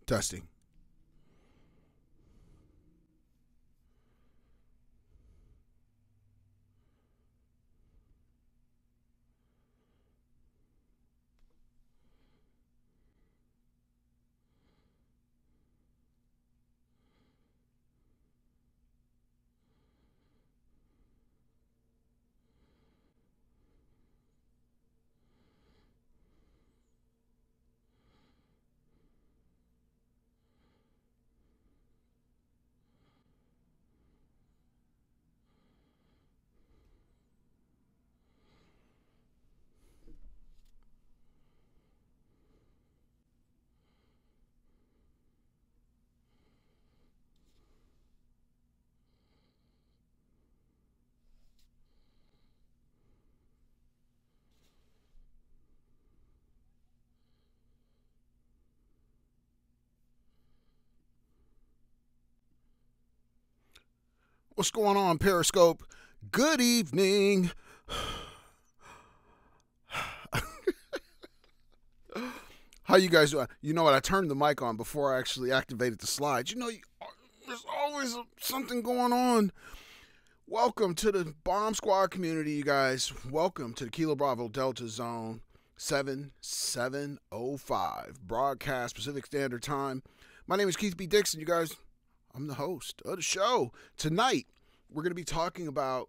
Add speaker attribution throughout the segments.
Speaker 1: Testing. What's going on, Periscope? Good evening. How you guys doing? You know what? I turned the mic on before I actually activated the slides. There's always something going on. Welcome to the Bomb Squad community, you guys. Welcome to the Kilo Bravo Delta Zone 7705 broadcast Pacific Standard Time. My name is Keith B. Dixon, you guys. I'm the host of the show. Tonight, we're going to be talking about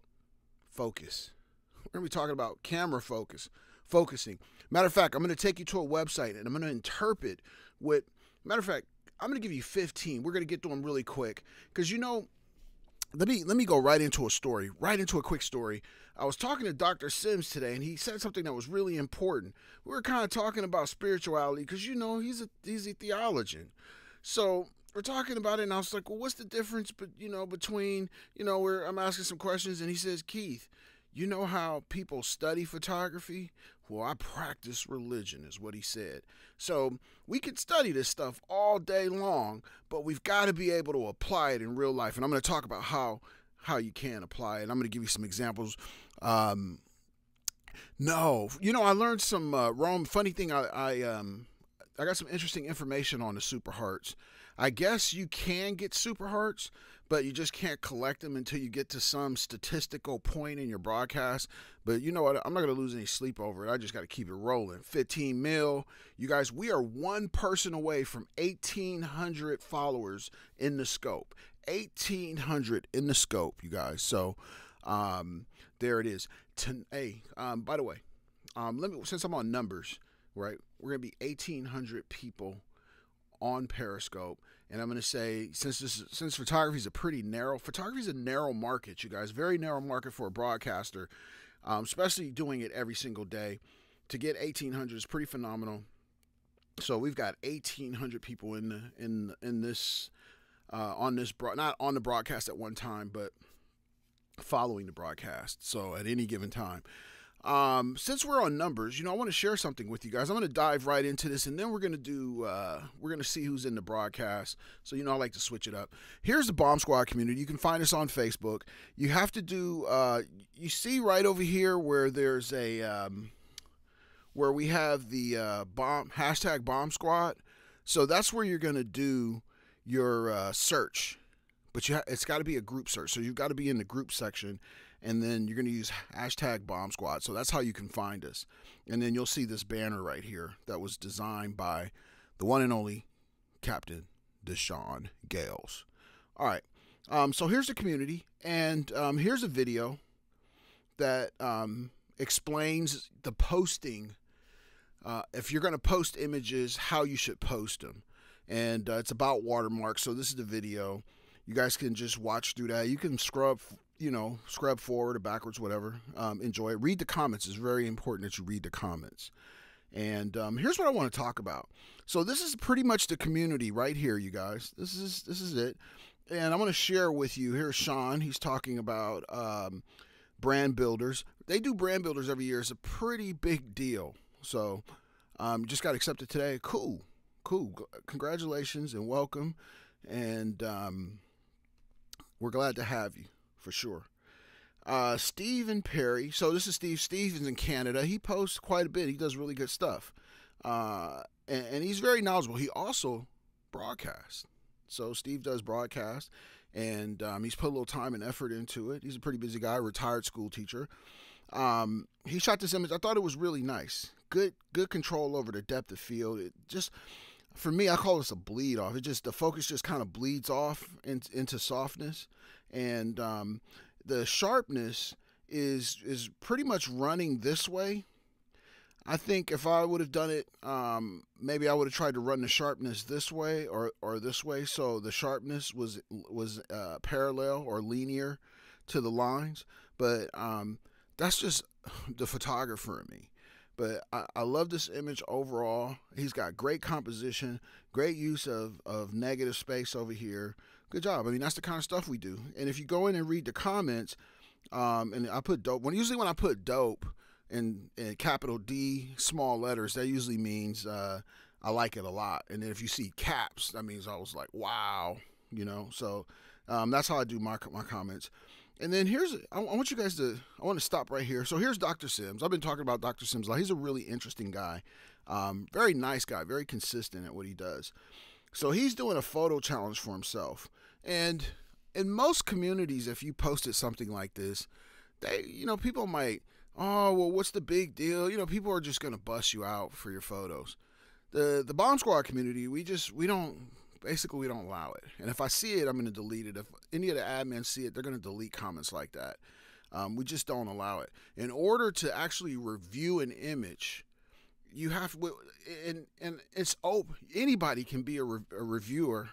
Speaker 1: focus. We're going to be talking about camera focusing. Matter of fact, I'm going to take you to a website and I'm going to interpret what, matter of fact, I'm going to give you 15. We're going to get to them really quick because, let me go right into a quick story. I was talking to Dr. Sims today, and he said something that was really important. We were kind of talking about spirituality because, he's a theologian. So we're talking about it, and I was like, well, what's the difference, between, where I'm asking some questions, and he says, Keith, you know how people study photography? Well, I practice religion, is what he said. So we can study this stuff all day long, but we've got to be able to apply it in real life. And I'm going to talk about how you can apply it. I'm going to give you some examples. I learned some Rome. Funny thing, I got some interesting information on the super hearts. I guess you can get super hearts, but you just can't collect them until you get to some statistical point in your broadcast. But you know what? I'm not going to lose any sleep over it. I just got to keep it rolling. 15 mil. You guys, we are one person away from 1,800 followers in the scope. 1,800 in the scope, you guys. So there it is. By the way, since I'm on numbers, right, we're going to be 1,800 people on Periscope, and I'm going to say since photography is a narrow market, you guys, very narrow market for a broadcaster, especially doing it every single day. To get 1,800 is pretty phenomenal. So we've got 1,800 people in this not on the broadcast at one time, but following the broadcast. So at any given time. Since we're on numbers, I want to share something with you guys. I'm going to dive right into this, and then we're going to see who's in the broadcast. So, I like to switch it up. Here's the Bomb Squad community. You can find us on Facebook. You have to do, you see right over here where there's where we have the hashtag Bomb Squad. So that's where you're going to do your search. But it's got to be a group search. So you've got to be in the group section. And then you're going to use hashtag Bomb Squad. So that's how you can find us. And then you'll see this banner right here that was designed by the one and only Captain Deshaun Gales. All right. So here's the community. And here's a video that explains the posting. If you're going to post images, how you should post them. And it's about watermarks. So this is the video. You guys can just watch through that. You can scrub forward or backwards, whatever. Enjoy it. Read the comments. It's very important that you read the comments. And here's what I want to talk about. So this is pretty much the community right here, you guys. This is it. And I'm going to share with you. Here's Sean. He's talking about brand builders. They do brand builders every year. It's a pretty big deal. So just got accepted today. Cool. Congratulations and welcome. And we're glad to have you, for sure. Stephen Perry. So this is Steve. Steven's in Canada. He posts quite a bit. He does really good stuff. And he's very knowledgeable. He also broadcast. So Steve does broadcast, and he's put a little time and effort into it. He's a pretty busy guy, retired school teacher. He shot this image. I thought it was really nice. Good control over the depth of field. It just, for me, I call this a bleed off. It just, the focus just kind of bleeds off into softness, and the sharpness is pretty much running this way. I think if I would have done it, maybe I would have tried to run the sharpness this way or this way, so the sharpness was parallel or linear to the lines. But that's just the photographer in me. But I love this image overall. He's got great composition, great use of negative space over here. Good job. I mean, that's the kind of stuff we do. And if you go in and read the comments, and I put dope. Usually when I put dope in capital D, small letters, that usually means I like it a lot. And then if you see caps, that means I was like, wow, So that's how I do my comments. And then I want you guys to, I want to stop right here. So here's Dr. Sims. I've been talking about Dr. Sims a lot. He's a really interesting guy. Very nice guy, very consistent at what he does. So he's doing a photo challenge for himself. And in most communities, if you posted something like this, people might, oh, well, what's the big deal? People are just going to bust you out for your photos. The Bomb Squad community, we don't allow it. And if I see it, I'm going to delete it. If any of the admins see it, they're going to delete comments like that. We just don't allow it. In order to actually review an image, you have to, and it's open. Anybody can be a reviewer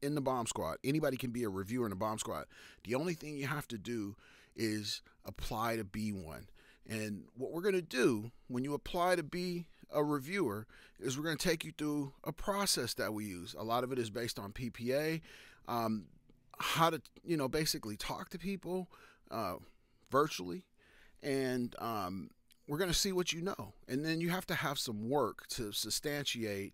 Speaker 1: in the Bomb Squad. Anybody can be a reviewer in the Bomb Squad. The only thing you have to do is apply to be one. And what we're going to do when you apply to be a reviewer is we're going to take you through a process that we use. A lot of it is based on PPA, how to, basically talk to people virtually. And we're going to see what you know. And then you have to have some work to substantiate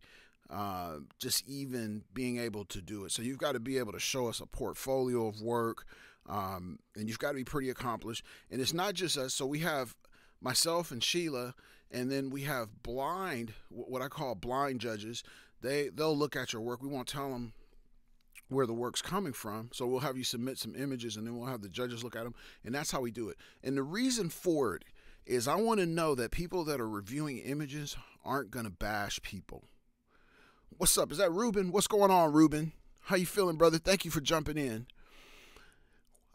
Speaker 1: just even being able to do it. So you've got to be able to show us a portfolio of work, and you've got to be pretty accomplished. And it's not just us. So we have myself and Sheila, and then we have what I call blind judges. They'll look at your work. We won't tell them where the work's coming from. So we'll have you submit some images, and then we'll have the judges look at them. And that's how we do it. And the reason for it is I want to know that people that are reviewing images aren't going to bash people. What's up? Is that Ruben? What's going on, Ruben? How you feeling, brother? Thank you for jumping in.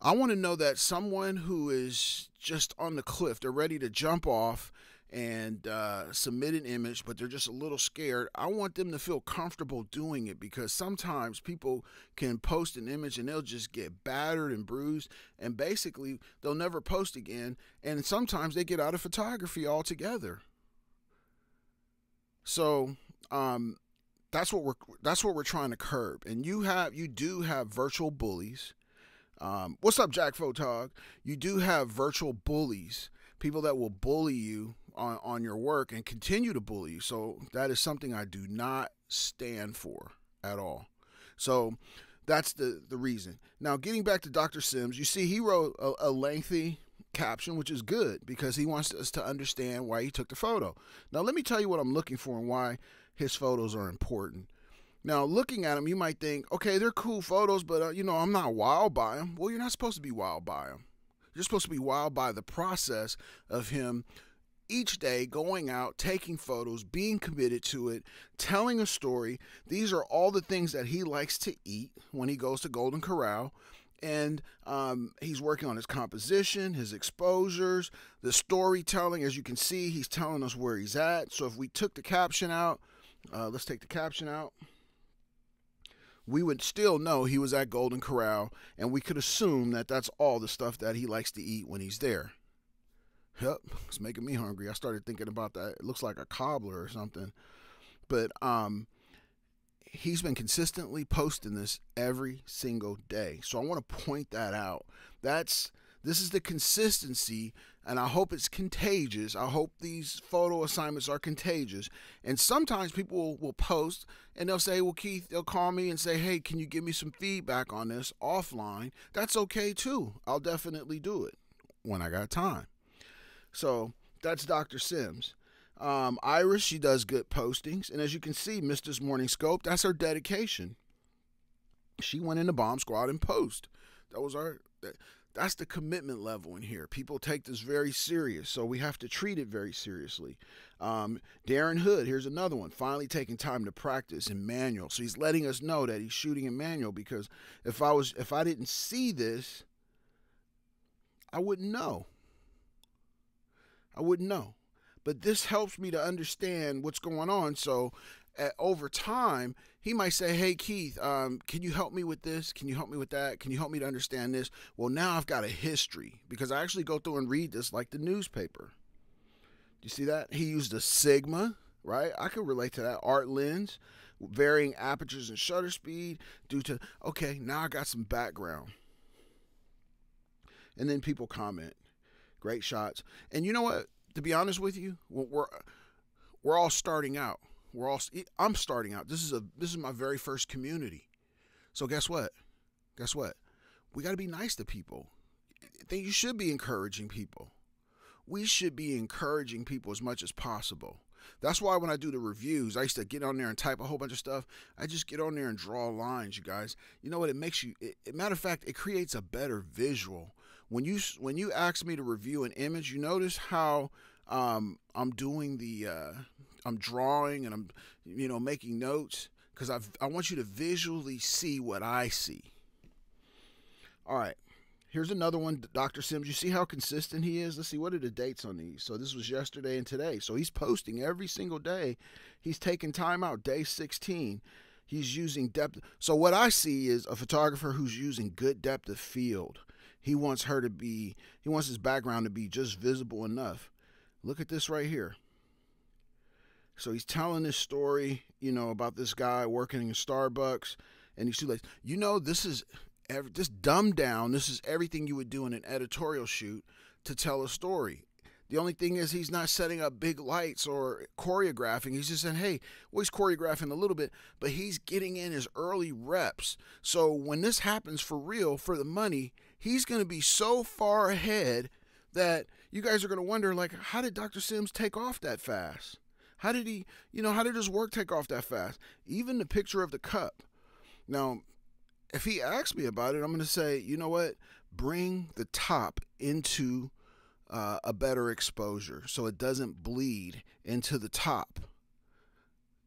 Speaker 1: I want to know that someone who is just on the cliff, they're ready to jump off and submit an image, but they're just a little scared. I want them to feel comfortable doing it, because sometimes people can post an image and they'll just get battered and bruised, and basically they'll never post again. And sometimes they get out of photography altogether. So that's what we're trying to curb. And you do have virtual bullies. What's up, Jack Photog? You do have virtual bullies, people that will bully you on your work and continue to bully you. So that is something I do not stand for at all. So that's the reason. Now, getting back to Dr. Sims, you see he wrote a lengthy caption, which is good because he wants us to understand why he took the photo. Now, let me tell you what I'm looking for and why his photos are important. Now, looking at them, you might think, okay, they're cool photos, but, I'm not wowed by them. Well, you're not supposed to be wowed by them. You're supposed to be wowed by the process of him each day going out, taking photos, being committed to it, telling a story. These are all the things that he likes to eat when he goes to Golden Corral. And he's working on his composition, his exposures, the storytelling. As you can see, he's telling us where he's at. So if we took the caption out, let's take the caption out. We would still know he was at Golden Corral, and we could assume that that's all the stuff that he likes to eat when he's there. Yep, it's making me hungry. I started thinking about that. It looks like a cobbler or something. But he's been consistently posting this every single day. So I want to point that out. This is the consistency, and I hope it's contagious. I hope these photo assignments are contagious. And sometimes people will post, and they'll say, well, Keith, they'll call me and say, hey, can you give me some feedback on this offline? That's okay, too. I'll definitely do it when I got time. So that's Dr. Sims. Iris, she does good postings. And as you can see, Mr. Morning Scope, that's her dedication. She went in the bomb squad and post. That's the commitment level in here. People take this very serious, so we have to treat it very seriously. Darren Hood, here's another one, finally taking time to practice in manual. So he's letting us know that he's shooting in manual, because if I didn't see this, I wouldn't know. But this helps me to understand what's going on. So over time, he might say, hey, Keith, can you help me with this? Can you help me with that? Can you help me to understand this? Well, now I've got a history, because I actually go through and read this like the newspaper. Do you see that? He used a Sigma, right? I can relate to that. Art lens, varying apertures and shutter speed due to, okay, now I got some background. And then people comment, great shots. And you know what? To be honest with you, we're all starting out. I'm starting out. This is my very first community. So guess what? We got to be nice to people. You should be encouraging people. We should be encouraging people as much as possible. That's why when I do the reviews, I used to get on there and type a whole bunch of stuff. I just get on there and draw lines, you guys. You know what? It makes you. Matter of fact, it creates a better visual. When you ask me to review an image, you notice how I'm doing I'm drawing and I'm making notes, because I want you to visually see what I see. All right, here's another one, Dr. Sims. You see how consistent he is? Let's see, what are the dates on these? So this was yesterday and today. So he's posting every single day. He's taking time out. Day 16. He's using depth. So what I see is a photographer who's using good depth of field. He wants his background to be just visible enough. Look at this right here. So he's telling this story, about this guy working in Starbucks, and he's too late. This is just dumbed down. This is everything you would do in an editorial shoot to tell a story. The only thing is he's not setting up big lights or choreographing. He's just saying, hey, he's choreographing a little bit, but he's getting in his early reps. So when this happens for real, for the money, he's going to be so far ahead that you guys are going to wonder, like, how did Dr. Sims take off that fast? How did his work take off that fast? Even the picture of the cup. Now, if he asks me about it, I'm going to say, you know what? Bring the top into a better exposure so it doesn't bleed into the top,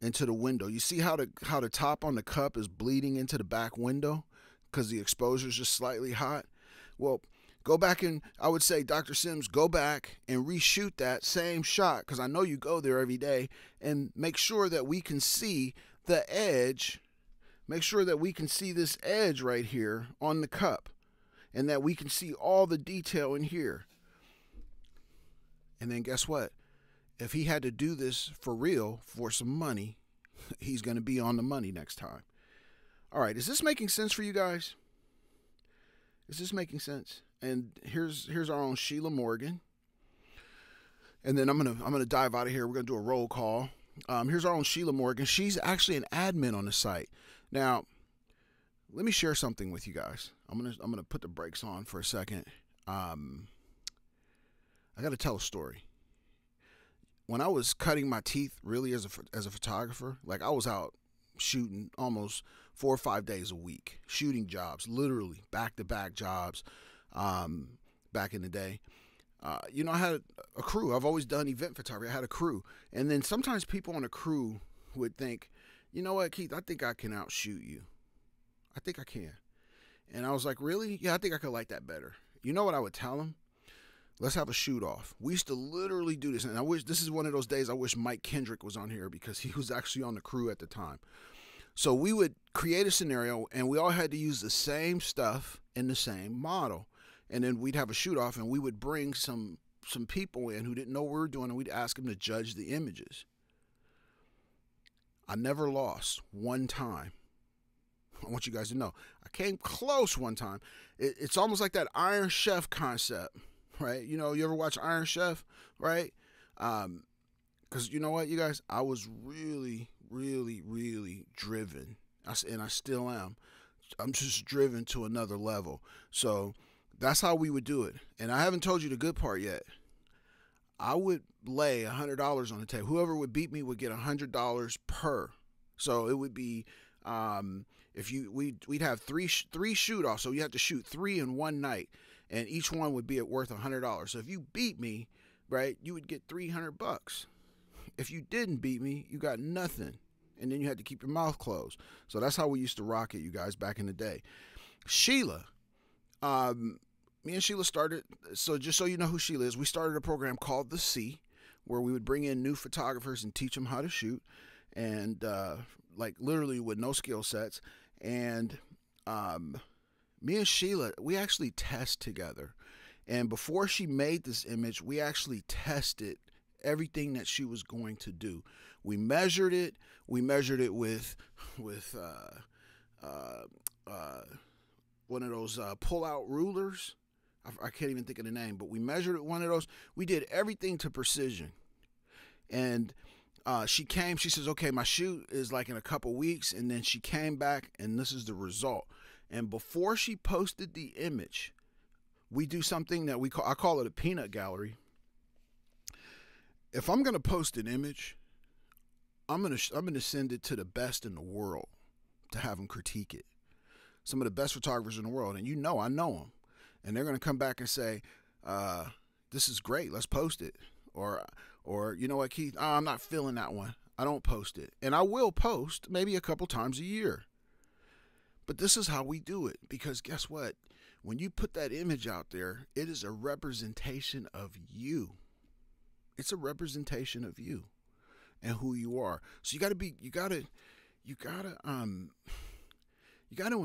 Speaker 1: into the window. You see how the top on the cup is bleeding into the back window because the exposure is just slightly hot? Well, go back and I would say, Dr. Sims, go back and reshoot that same shot, because I know you go there every day, and make sure that we can see the edge. Make sure that we can see this edge right here on the cup, and that we can see all the detail in here. And then guess what? If he had to do this for real for some money, he's going to be on the money next time. All right, is this making sense for you guys? Is this making sense? And here's our own Sheila Morgan. And then I'm gonna dive out of here. We're gonna do a roll call. Here's our own Sheila Morgan. She's actually an admin on the site. Now, let me share something with you guys. I'm gonna put the brakes on for a second. I got to tell a story. When I was cutting my teeth, really as a photographer, like I was out shooting almost 4 or 5 days a week, shooting jobs, literally back-to-back jobs. Back in the day, I had a crew. I've always done event photography. I had a crew, and then sometimes people on a crew would think, you know what, Keith, I think I can outshoot you. I think I can. And I was like, really? Yeah, I think I could like that better. You know what I would tell them? Let's have a shoot off. We used to literally do this, and I wish this is one of those days I wish Mike Kendrick was on here, because he was actually on the crew at the time. So we would create a scenario, and we all had to use the same stuff in the same model. And then we'd have a shoot off, and we would bring some people in who didn't know what we were doing, and we'd ask them to judge the images. I never lost one time. I want you guys to know. I came close one time. It's almost like that Iron Chef concept, right? You ever watch Iron Chef, right? Because you know what, you guys? I was really, really, really driven, and I still am. I'm just driven to another level. So that's how we would do it. And I haven't told you the good part yet. I would lay $100 on the table. Whoever would beat me would get $100 per. So it would be if we'd have three shoot offs. So you have to shoot 3 in one night, and each one would be worth $100. So if you beat me, right, you would get $300. If you didn't beat me, you got nothing, and then you had to keep your mouth closed. So that's how we used to rock it, you guys, back in the day. Sheila, me and Sheila started, so just so you know who Sheila is, we started a program called The Sea, where we would bring in new photographers and teach them how to shoot, and like literally with no skill sets. And me and Sheila, we actually test together. And before she made this image, we actually tested everything that she was going to do. We measured it. We measured it with one of those pull-out rulers. I can't even think of the name, but we measured it one of those. We did everything to precision. And she came, she says, okay, my shoot is like in a couple weeks. And then she came back, and this is the result. And before she posted the image, we do something that I call it a peanut gallery. If I'm going to post an image, I'm going to send it to the best in the world to have them critique it. Some of the best photographers in the world, and I know them. And they're going to come back and say, this is great, let's post it. Or you know what, Keith, I'm not feeling that one. I don't post it. And I will post maybe a couple times a year. But this is how we do it, because guess what? When you put that image out there, it is a representation of you. It's a representation of you and who you are. So you gotta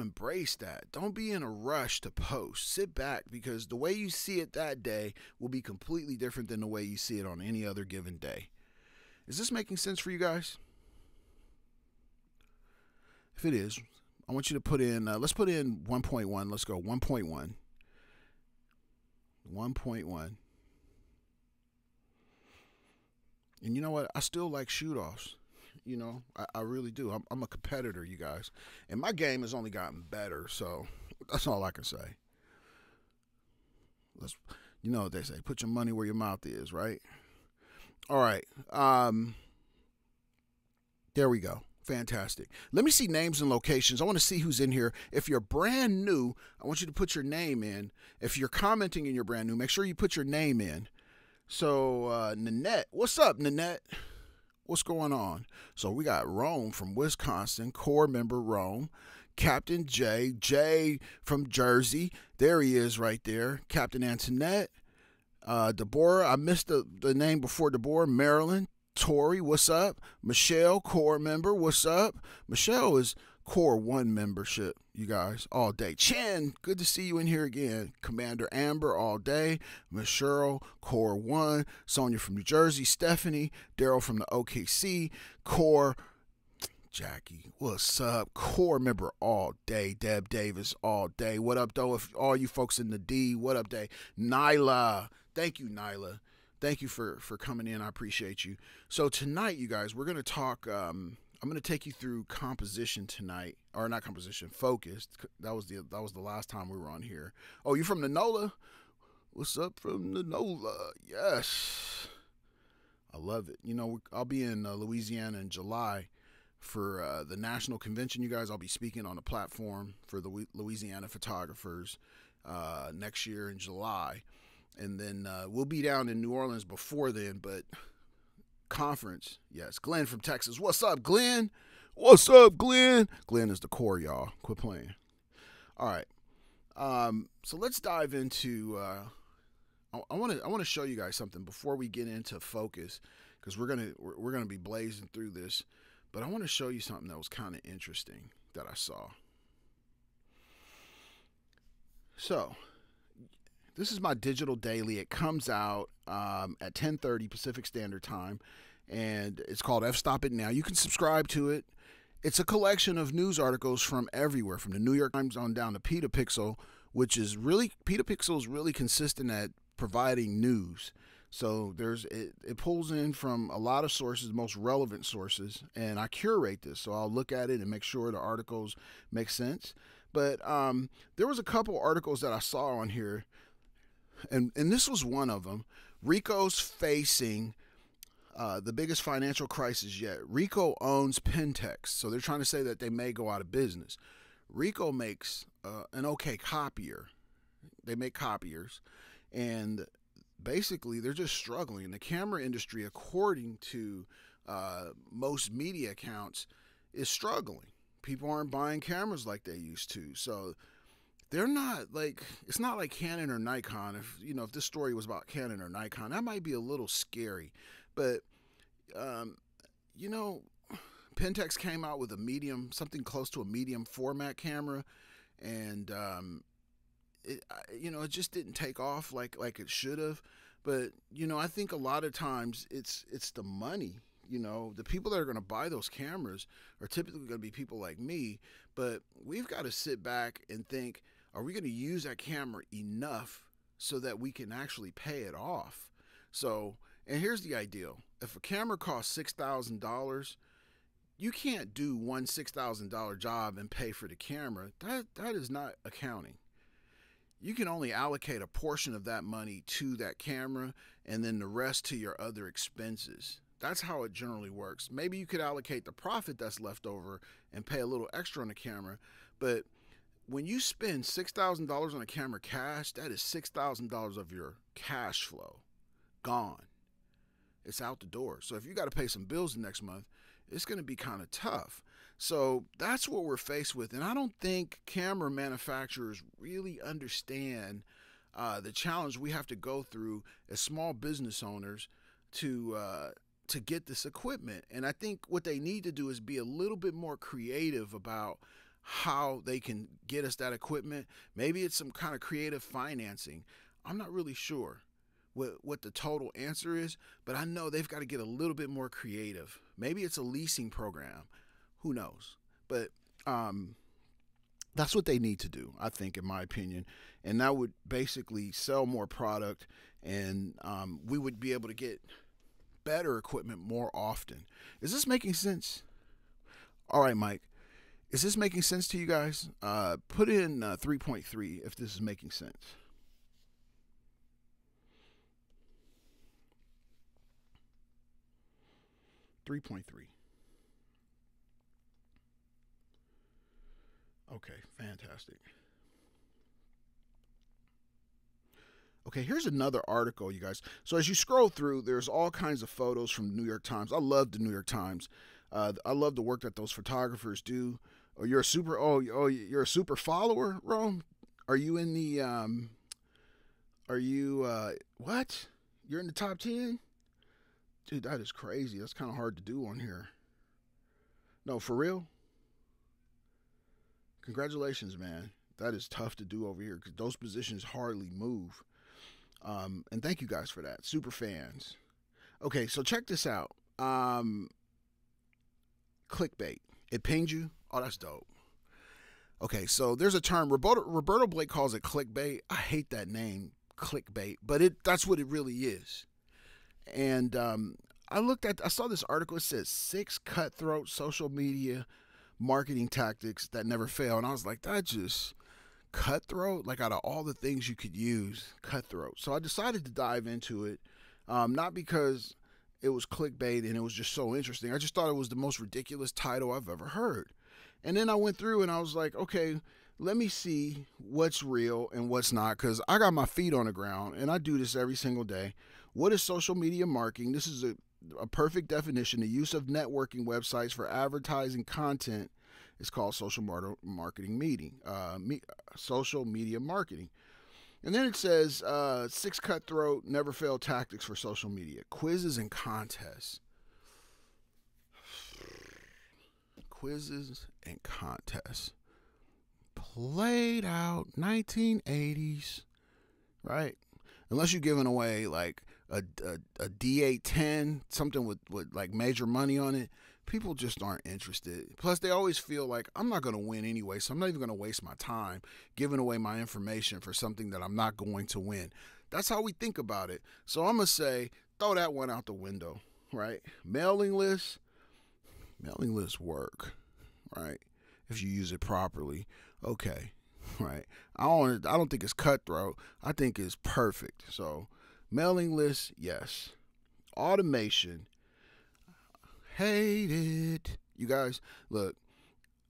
Speaker 1: embrace that. Don't be in a rush to post. Sit back, because the way you see it that day will be completely different than the way you see it on any other given day. Is this making sense for you guys? If it is, I want you to put in, let's put in 1.1. Let's go 1.1. 1.1. And you know what? I still like shoot-offs. You know, I really do. I'm a competitor, you guys. And my game has only gotten better, so that's all I can say. You know what they say, put your money where your mouth is, right? All right. There we go. Fantastic. Let me see names and locations. I want to see who's in here. If you're brand new, I want you to put your name in. If you're commenting and you're brand new, make sure you put your name in. So, Nanette. What's up, Nanette? What's going on? So we got Rome from Wisconsin, core member Rome. Captain Jay from Jersey. There he is right there. Captain Antoinette. Deborah, I missed the name before Deborah. Maryland. Tori, what's up? Michelle, core member, what's up? Michelle is core 1 membership, you guys, all day. Chen, good to see you in here again. Commander Amber, all day. Michelle, core 1. Sonia from New Jersey. Stephanie. Daryl from the OKC. Core. Jackie, what's up? Core member all day. Deb Davis, all day. What up, though? If all you folks in the D, what up, day? Nyla, thank you, Nyla. Thank you for coming in. I appreciate you. So tonight, you guys, we're going to talk, I'm going to take you through composition tonight, or not composition, focused. That was the last time we were on here. Oh, you from the NOLA? What's up from the NOLA? Yes. I love it. You know, I'll be in Louisiana in July for the national convention, you guys. I'll be speaking on a platform for the Louisiana photographers next year in July. And then we'll be down in New Orleans before then, but conference, yes. Glenn from Texas. What's up, Glenn? What's up, Glenn? Glenn is the core, y'all. Quit playing. All right. So let's dive into. I want to show you guys something before we get into focus, because we're gonna be blazing through this. But I want to show you something that was kind of interesting that I saw. So. This is my digital daily. It comes out at 10:30 Pacific Standard Time, and it's called F-Stop It Now. You can subscribe to it. It's a collection of news articles from everywhere, from the New York Times on down to Petapixel, Petapixel is really consistent at providing news. So it pulls in from a lot of sources, most relevant sources, and I curate this. So I'll look at it and make sure the articles make sense. But there was a couple articles that I saw on here. And this was one of them. Ricoh's facing the biggest financial crisis yet. Ricoh owns Pentex, so they're trying to say that they may go out of business. Ricoh makes an okay copier. They make copiers, and basically they're just struggling. The camera industry, according to most media accounts, is struggling. People aren't buying cameras like they used to. So they're not like, it's not like Canon or Nikon. If this story was about Canon or Nikon, that might be a little scary. But you know, Pentex came out with a medium, something close to a medium format camera, and it just didn't take off like it should have. But I think a lot of times it's the money. The people that are going to buy those cameras are typically going to be people like me. But we've got to sit back and think, are we going to use that camera enough so that we can actually pay it off? So, and here's the ideal. If a camera costs $6,000, you can't do one $6,000 job and pay for the camera. That is not accounting. You can only allocate a portion of that money to that camera and then the rest to your other expenses. That's how it generally works. Maybe you could allocate the profit that's left over and pay a little extra on the camera, but when you spend $6,000 on a camera cash, that is $6,000 of your cash flow gone. It's out the door. So if you got to pay some bills the next month, it's going to be kind of tough. So that's what we're faced with. And I don't think camera manufacturers really understand the challenge we have to go through as small business owners to get this equipment. And I think what they need to do is be a little bit more creative about how they can get us that equipment. Maybe it's some kind of creative financing. I'm not really sure what the total answer is, but I know they've got to get a little bit more creative. Maybe it's a leasing program. Who knows? But that's what they need to do, I think, in my opinion. And that would basically sell more product, and we would be able to get better equipment more often. Is this making sense? All right, Mike. Is this making sense to you guys? Put in 3.3 if this is making sense. .3. Okay, fantastic. Okay, here's another article, you guys. So as you scroll through, there's all kinds of photos from the New York Times. I love the New York Times. I love the work that those photographers do. Oh, you're a super follower, Rome? Are you in the what? You're in the top 10? Dude, that is crazy. That's kind of hard to do on here. No, for real? Congratulations, man. That is tough to do over here because those positions hardly move. And thank you guys for that. Super fans. Okay, so check this out. Clickbait. It pinged you? Oh, that's dope. Okay, so there's a term. Roberto Blake calls it clickbait. I hate that name, clickbait, but that's what it really is. And I saw this article. It says 6 cutthroat social media marketing tactics that never fail. And I was like, that just cutthroat, like out of all the things you could use, cutthroat. So I decided to dive into it, not because it was clickbait and it was just so interesting. I just thought it was the most ridiculous title I've ever heard. And then I went through and I was like, okay, let me see what's real and what's not, because I got my feet on the ground and I do this every single day. What is social media marketing? This is a perfect definition. The use of networking websites for advertising content is called social media marketing. And then it says 6 cutthroat, never fail tactics for social media. Quizzes and contests. Quizzes and contests. Played out 1980s, right? Unless you're giving away like a D810, something with like major money on it, people just aren't interested. Plus, they always feel like I'm not going to win anyway, so I'm not even going to waste my time giving away my information for something that I'm not going to win. That's how we think about it. So I'm going to say, throw that one out the window, right? Mailing lists work, right? If you use it properly, okay, right? I don't think it's cutthroat. I think it's perfect. So Mailing lists, yes. Automation, hate it. You guys, look,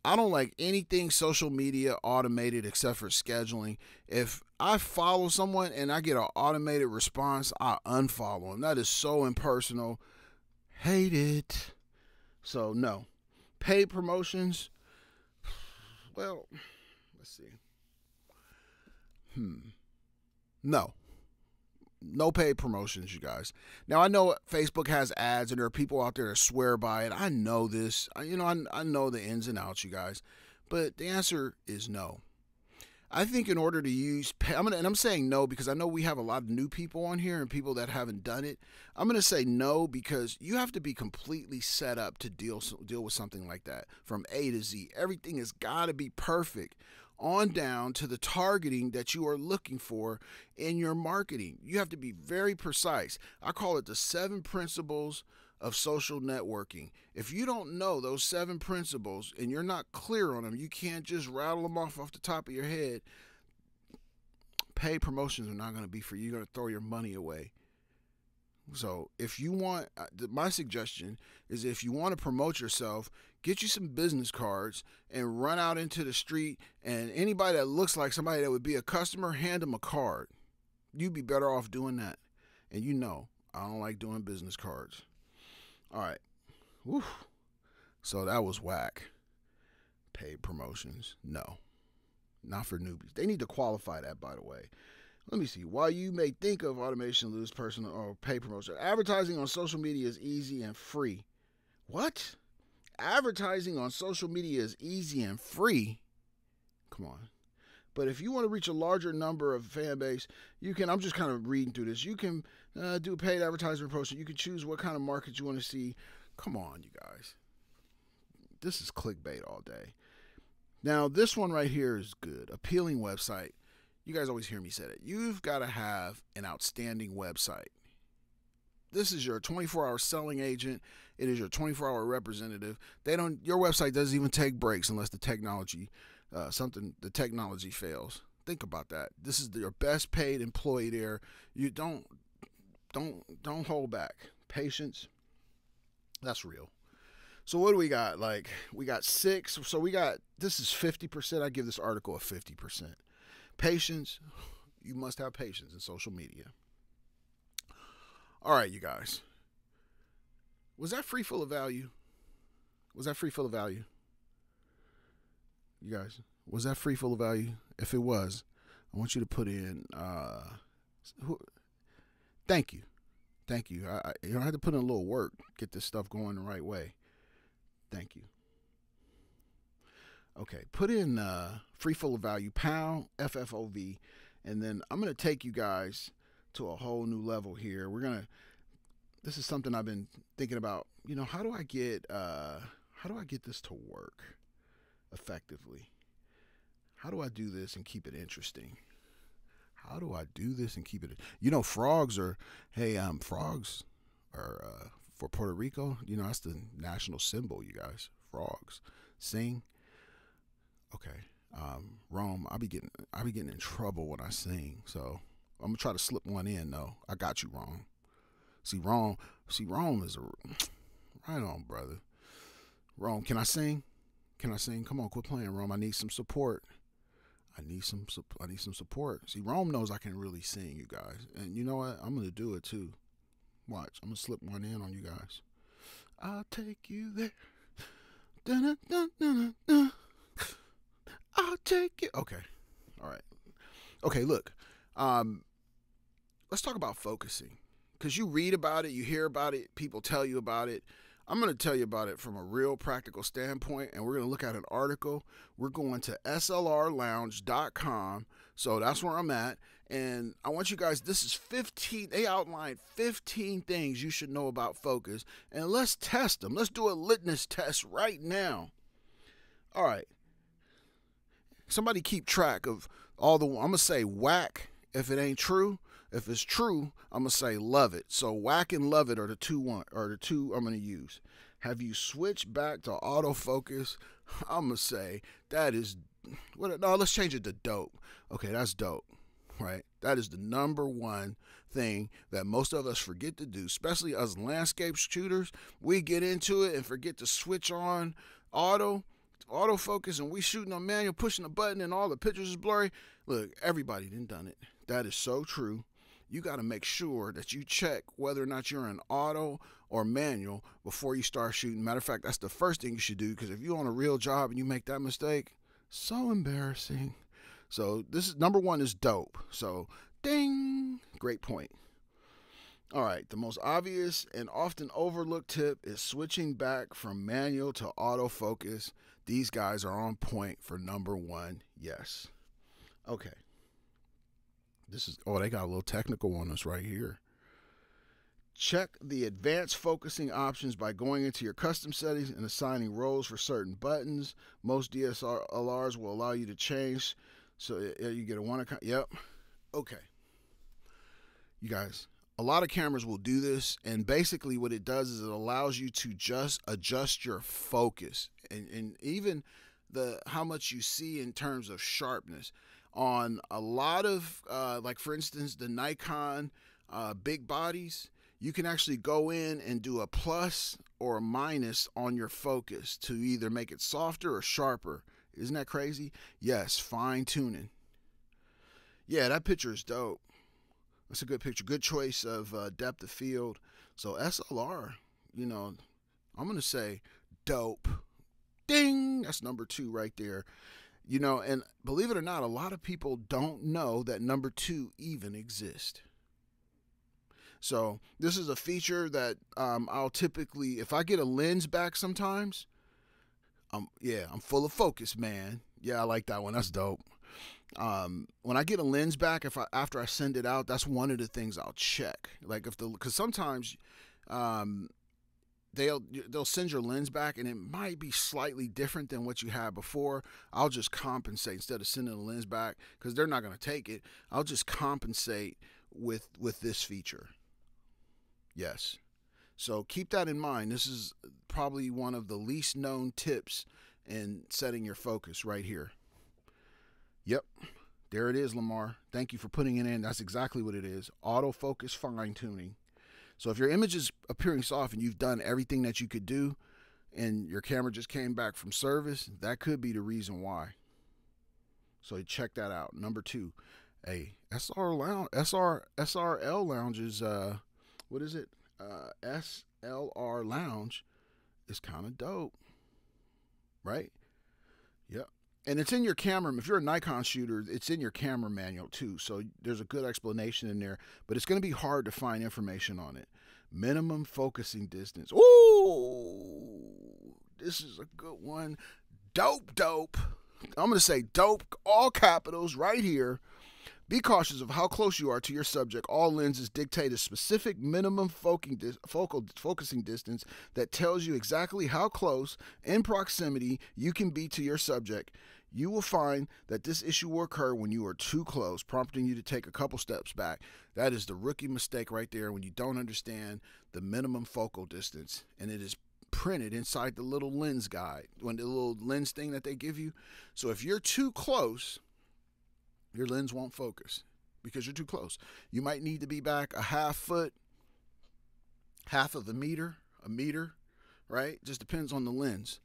Speaker 1: I don't like anything social media automated except for scheduling. If I follow someone and I get an automated response, I unfollow them. That is so impersonal. Hate it. So, no. Paid promotions, well, let's see. No. No paid promotions, you guys. Now, I know Facebook has ads and there are people out there that swear by it. I know this. I know the ins and outs, you guys. But the answer is no. I think in order to use, I'm saying no because I know we have a lot of new people on here and people that haven't done it. I'm going to say no because you have to be completely set up to deal with something like that from A to Z. Everything has got to be perfect on down to the targeting that you are looking for in your marketing. You have to be very precise. I call it the 7 principles of social networking. If you don't know those 7 principles and you're not clear on them, you can't just rattle them off the top of your head. Paid promotions are not going to be for you. You're going to throw your money away. So if you want, my suggestion is if you want to promote yourself, get you some business cards and run out into the street, and anybody that looks like somebody that would be a customer, hand them a card. You'd be better off doing that. And I don't like doing business cards. All right. Whew. So that was whack. Paid promotions. No. Not for newbies. They need to qualify that, by the way. Let me see. While you may think of automation, lose personal or paid promotion, advertising on social media is easy and free. What? Advertising on social media is easy and free? Come on. But if you want to reach a larger number of fan base, you can, I'm just kind of reading through this, you can do paid advertising promotion. You can choose what kind of market you want to see. Come on, you guys. This is clickbait all day. Now, this one right here is good. Appealing website. You guys always hear me say it. You've got to have an outstanding website. This is your 24-hour selling agent. It is your 24-hour representative. Your website doesn't even take breaks unless the technology fails. Think about that. This is your best paid employee there. You don't hold back. Patience. That's real. So what do we got? We got 6. So this is 50%. I give this article a 50%. Patience. You must have patience in social media. All right, you guys. Was that free full of value? You guys, was that free full of value? If it was, I want you to put in, thank you. You don't have to put in a little work, get this stuff going the right way. Thank you. Okay, put in free full of value, pound, FFOV, and then I'm going to take you guys to a whole new level here. This is something I've been thinking about. How do I get this to work effectively? How do I do this and keep it interesting? Frogs are for Puerto Rico. That's the national symbol, you guys. Frogs sing. Okay. Rome, I be getting in trouble when I sing, so I'm gonna try to slip one in though. I got you, Rome. Rome is right on, brother. Rome, can I sing? Come on, quit playing, Rome. I need some support. I need some support. Rome knows I can really sing, you guys, and you know what? I'm gonna do it too. Watch, I'm gonna slip one in on you guys. I'll take you there. Dun-dun-dun-dun-dun. I'll take it. Okay. All right. Okay, look. Let's talk about focusing. Because you read about it, you hear about it, people tell you about it. I'm going to tell you about it from a real practical standpoint, and we're going to look at an article. We're going to slrlounge.com. So that's where I'm at. And I want you guys, this is 15, they outlined 15 things you should know about focus. And let's test them. Let's do a litmus test right now. All right. Somebody keep track of I'm going to say whack if it ain't true. If it's true, I'm going to say love it. So whack and love it are the two I'm going to use. Have you switched back to autofocus? I'm going to say that is, no, let's change it to dope. Okay, that's dope. right? That is the number one thing that most of us forget to do, especially as landscape shooters. We get into it and forget to switch on autofocus, and we shooting on manual, pushing a button, and all the pictures is blurry. Look, everybody done it. That is so true. You got to make sure that you check whether or not you're in auto or manual before you start shooting. Matter of fact, that's the first thing you should do, because if you're on a real job and you make that mistake, so embarrassing. So this is number one is dope. So ding, great point. All right, the most obvious and often overlooked tip is switching back from manual to autofocus. These guys are on point for number one. Yes. Okay. They got a little technical on us right here. Check the advanced focusing options by going into your custom settings and assigning roles for certain buttons. Most DSLRs will allow you to change. So you get a one account. Yep. Okay. You guys, a lot of cameras will do this, and basically what it does is it allows you to just adjust your focus and even how much you see in terms of sharpness. On a lot of, like for instance, the Nikon big bodies, you can actually go in and do a plus or a minus on your focus to either make it softer or sharper. Isn't that crazy? Yes, fine tuning. Yeah, that picture is dope. That's a good picture. Good choice of depth of field. So SLR, I'm going to say dope. Ding! That's number 2 right there. And believe it or not, a lot of people don't know that number 2 even exists. So this is a feature that I'll typically, if I get a lens back sometimes, I'm full of focus, man. Yeah, I like that one. That's dope. When I get a lens back, after I send it out, that's one of the things I'll check. Like because sometimes they'll send your lens back and it might be slightly different than what you had before. I'll just compensate instead of sending the lens back, because they're not going to take it. I'll just compensate with this feature. Yes. So keep that in mind. This is probably one of the least known tips in setting your focus right here. Yep. There it is, Lamar. Thank you for putting it in. That's exactly what it is. Autofocus fine tuning. So if your image is appearing soft and you've done everything that you could do and your camera just came back from service, that could be the reason why. So check that out. Number 2, a SRL lounges, what is it? SLR lounge is kind of dope, right? Yep. And it's in your camera. If you're a Nikon shooter, it's in your camera manual too. So there's a good explanation in there, but it's going to be hard to find information on it. Minimum focusing distance. Ooh, this is a good one. Dope. I'm going to say dope, all capitals right here. Be cautious of how close you are to your subject. All lenses dictate a specific minimum focusing distance that tells you exactly how close in proximity you can be to your subject. You will find that this issue will occur when you are too close, prompting you to take a couple steps back. That is the rookie mistake right there, when you don't understand the minimum focal distance, and it is printed inside the little lens guide, the little lens thing that they give you. So if you're too close, your lens won't focus because you're too close. You might need to be back a half foot, half of a meter, right? Just depends on the lens.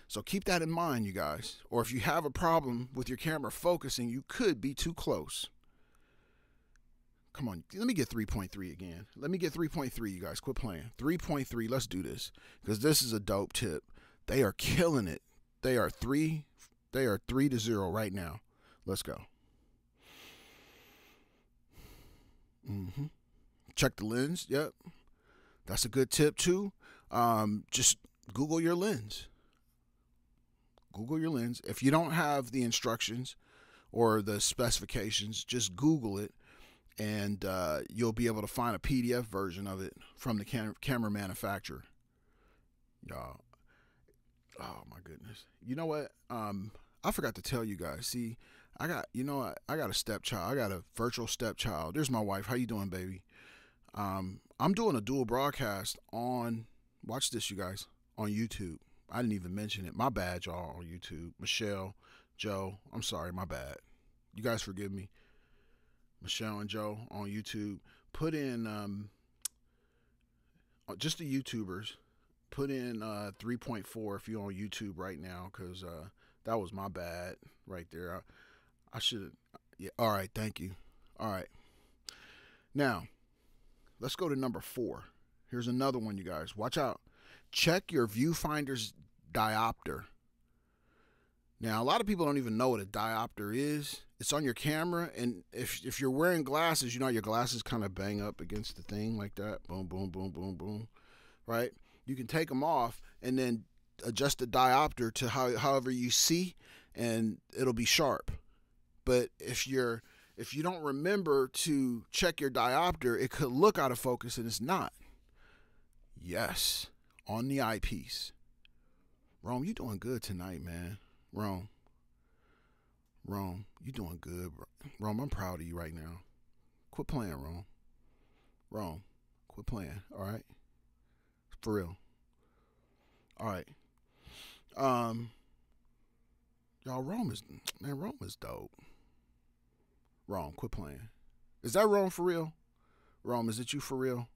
Speaker 1: So keep that in mind, you guys. Or if you have a problem with your camera focusing, you could be too close. Come on, let me get 3.3 again. Let me get 3.3, you guys. Quit playing. 3.3, let's do this, because this is a dope tip. They are killing it. They are 3-0 right now. Let's go. Check the lens. Yep. That's a good tip too. Just Google your lens. Google your lens. If you don't have the instructions or the specifications, just Google it, and you'll be able to find a PDF version of it from the camera manufacturer. Y'all. Oh my goodness. You know what? I forgot to tell you guys. See, I got a stepchild. I got a virtual stepchild. There's my wife. How you doing, baby? I'm doing a dual broadcast on, watch this, you guys, on YouTube. I didn't even mention it. My bad, y'all, on YouTube. Michelle, Joe, I'm sorry, my bad. You guys forgive me. Michelle and Joe on YouTube. Put in just the YouTubers. Put in 3.4 if you're on YouTube right now, because that was my bad right there. I should. Yeah. All right. Thank you. All right. Now, let's go to number 4. Here's another one, you guys. Watch out. Check your viewfinder's diopter. Now, a lot of people don't even know what a diopter is. It's on your camera, and if you're wearing glasses, you know your glasses kind of bang up against the thing like that. Boom, boom, boom, boom, boom. Right? You can take them off and then adjust the diopter to however you see, and it'll be sharp. But if you don't remember to check your diopter, it could look out of focus and it's not. Yes, on the eyepiece. Rome, you doing good tonight, man. Rome, you doing good. Rome, I'm proud of you right now. Quit playing, Rome. Rome, quit playing, all right? For real. All right. Y'all, Rome is dope. Rome, quit playing. Is that Rome for real? Rome, is it you for real?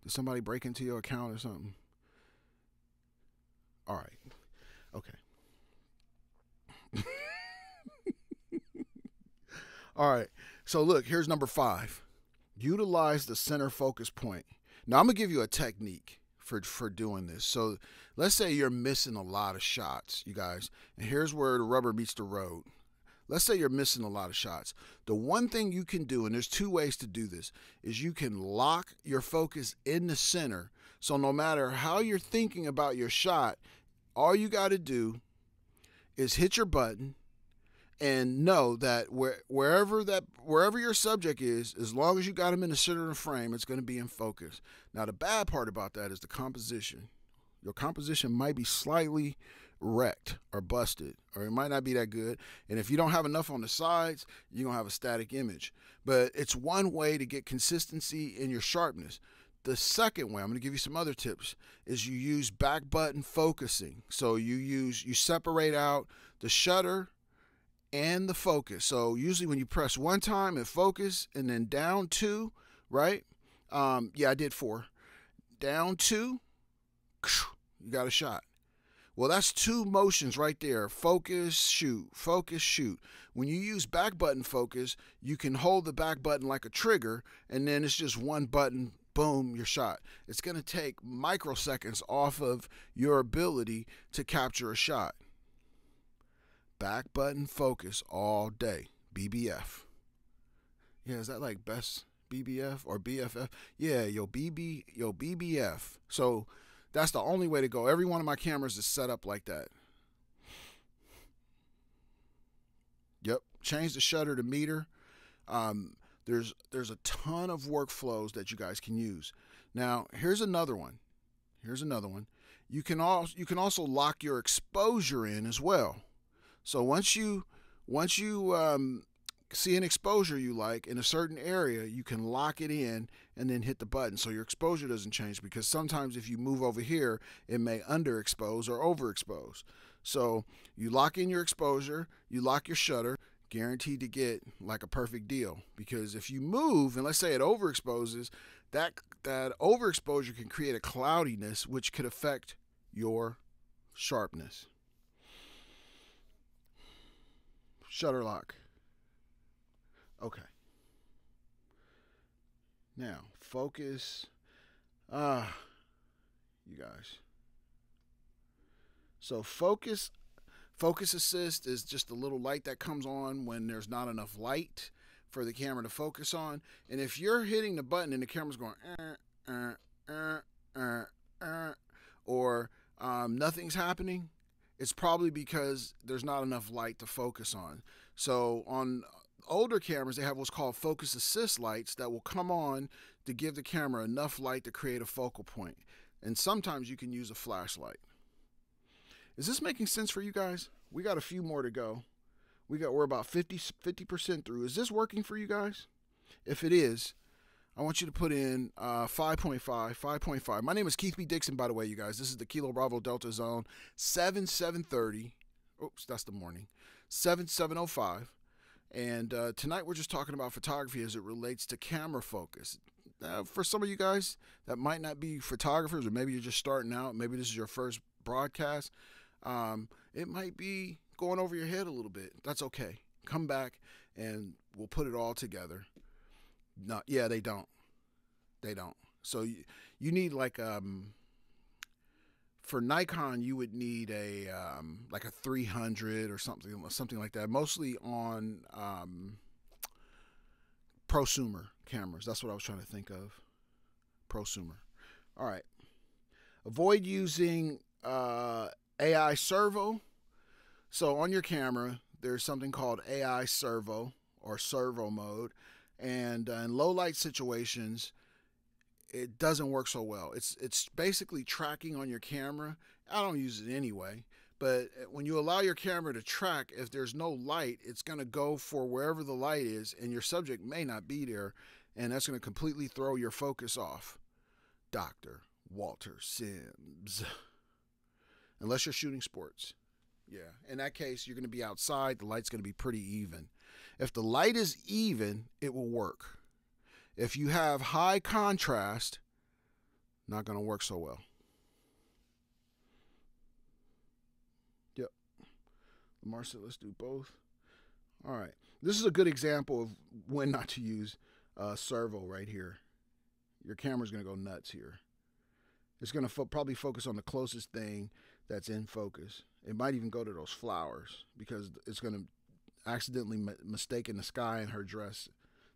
Speaker 1: Did somebody break into your account or something? All right. Okay. All right. So look, here's number 5. Utilize the center focus point. Now I'm gonna give you a technique for doing this. So let's say you're missing a lot of shots, you guys, and here's where the rubber meets the road. Let's say you're missing a lot of shots. The one thing you can do, and there's 2 ways to do this, is you can lock your focus in the center. So no matter how you're thinking about your shot, all you got to do is hit your button and know that wherever your subject is, as long as you got him in the center of the frame, it's going to be in focus. Now, the bad part about that is the composition. Your composition might be slightly wrecked or busted, or it might not be that good. And if you don't have enough on the sides, you're going to have a static image. But it's one way to get consistency in your sharpness. The second way, I'm going to give you some other tips, is you use back button focusing. So you separate out the shutter and the focus. So usually when you press one time and focus and then down 2, right? Yeah, I did 4. Down 2, you got a shot. Well, that's 2 motions right there. Focus, shoot, focus, shoot. When you use back button focus, you can hold the back button like a trigger, and then it's just one button, boom, your shot. It's going to take microseconds off of your ability to capture a shot. Back button focus all day. BBF. Yeah, is that like best BBF or BFF? Yeah, BBF. So that's the only way to go. Every one of my cameras is set up like that. Yep. Change the shutter to meter. There's a ton of workflows that you guys can use. Now, here's another one. You can also lock your exposure in as well. So once you see an exposure you like in a certain area, you can lock it in and then hit the button so your exposure doesn't change, because sometimes if you move over here, it may underexpose or overexpose. So you lock in your exposure, you lock your shutter, guaranteed to get like a perfect deal. Because if you move and let's say it overexposes, that overexposure can create a cloudiness which could affect your sharpness. Shutter lock. Okay. Now, focus. You guys. So focus assist is just a little light that comes on when there's not enough light for the camera to focus on. And if you're hitting the button and the camera's going or nothing's happening, it's probably because there's not enough light to focus on. So on older cameras, they have what's called focus assist lights that will come on to give the camera enough light to create a focal point. And sometimes you can use a flashlight. Is this making sense for you guys? We got a few more to go. We're about 50% through. Is this working for you guys? If it is, I want you to put in 5.5. My name is Keith B. Dixon, by the way, you guys. This is the Kilo Bravo Delta Zone 7730. Oops, that's the morning. 7705. And tonight we're just talking about photography as it relates to camera focus. For some of you guys that might not be photographers, or maybe you're just starting out, maybe this is your first broadcast, it might be going over your head a little bit. That's okay. Come back and we'll put it all together. No, yeah, they don't. They don't. So you need like for Nikon you would need a like a 300 or something like that. Mostly on prosumer cameras. That's what I was trying to think of. Prosumer. All right. Avoid using AI servo. So on your camera, there's something called AI servo or servo mode, and in low light situations, it doesn't work so well. It's basically tracking on your camera. I don't use it anyway, but when you allow your camera to track, if there's no light, it's going to go for wherever the light is, and your subject may not be there, and that's going to completely throw your focus off. Dr. Walter Sims. Unless you're shooting sports. Yeah, in that case, you're going to be outside. The light's going to be pretty even. If the light is even, it will work. If you have high contrast, not going to work so well. Yep. Lamar said, let's do both. All right. This is a good example of when not to use servo right here. Your camera's going to go nuts here. It's going to probably focus on the closest thing that's in focus. It might even go to those flowers because it's going to accidentally mistaken the sky and her dress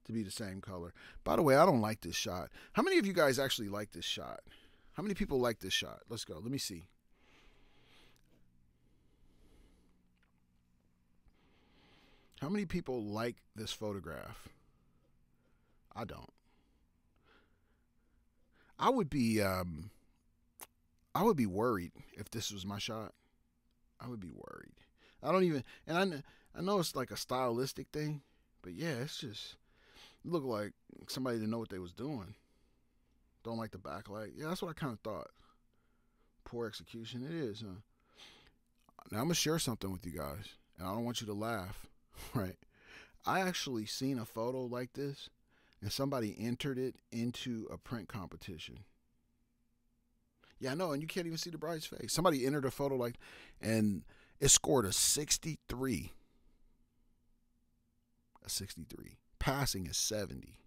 Speaker 1: to be the same color. By the way, I don't like this shot. How many of you guys actually like this shot? How many people like this shot? Let's go. Let me see. How many people like this photograph? I don't. I would be worried if this was my shot. I would be worried. I don't even, and I know it's like a stylistic thing, but yeah, it's just, it looked like somebody didn't know what they was doing. Don't like the backlight. Yeah, that's what I kind of thought. Poor execution. It is, huh? Now I'm going to share something with you guys, and I don't want you to laugh, right? I actually seen a photo like this, and somebody entered it into a print competition. Yeah, I know, and you can't even see the bride's face. Somebody entered a photo like, and it scored a 63. A 63. Passing is 70.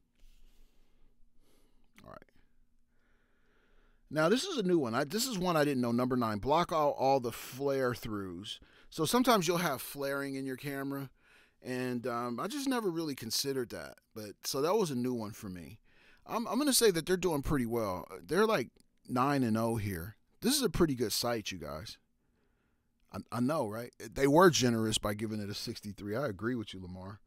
Speaker 1: All right. Now, this is a new one. This is one I didn't know, number 9. Block out all the flare throughs. So sometimes you'll have flaring in your camera, and I just never really considered that. But so that was a new one for me. I'm going to say that they're doing pretty well. They're like 9-0 here. This is a pretty good site, you guys. I know, right? They were generous by giving it a 63. I agree with you, Lamar.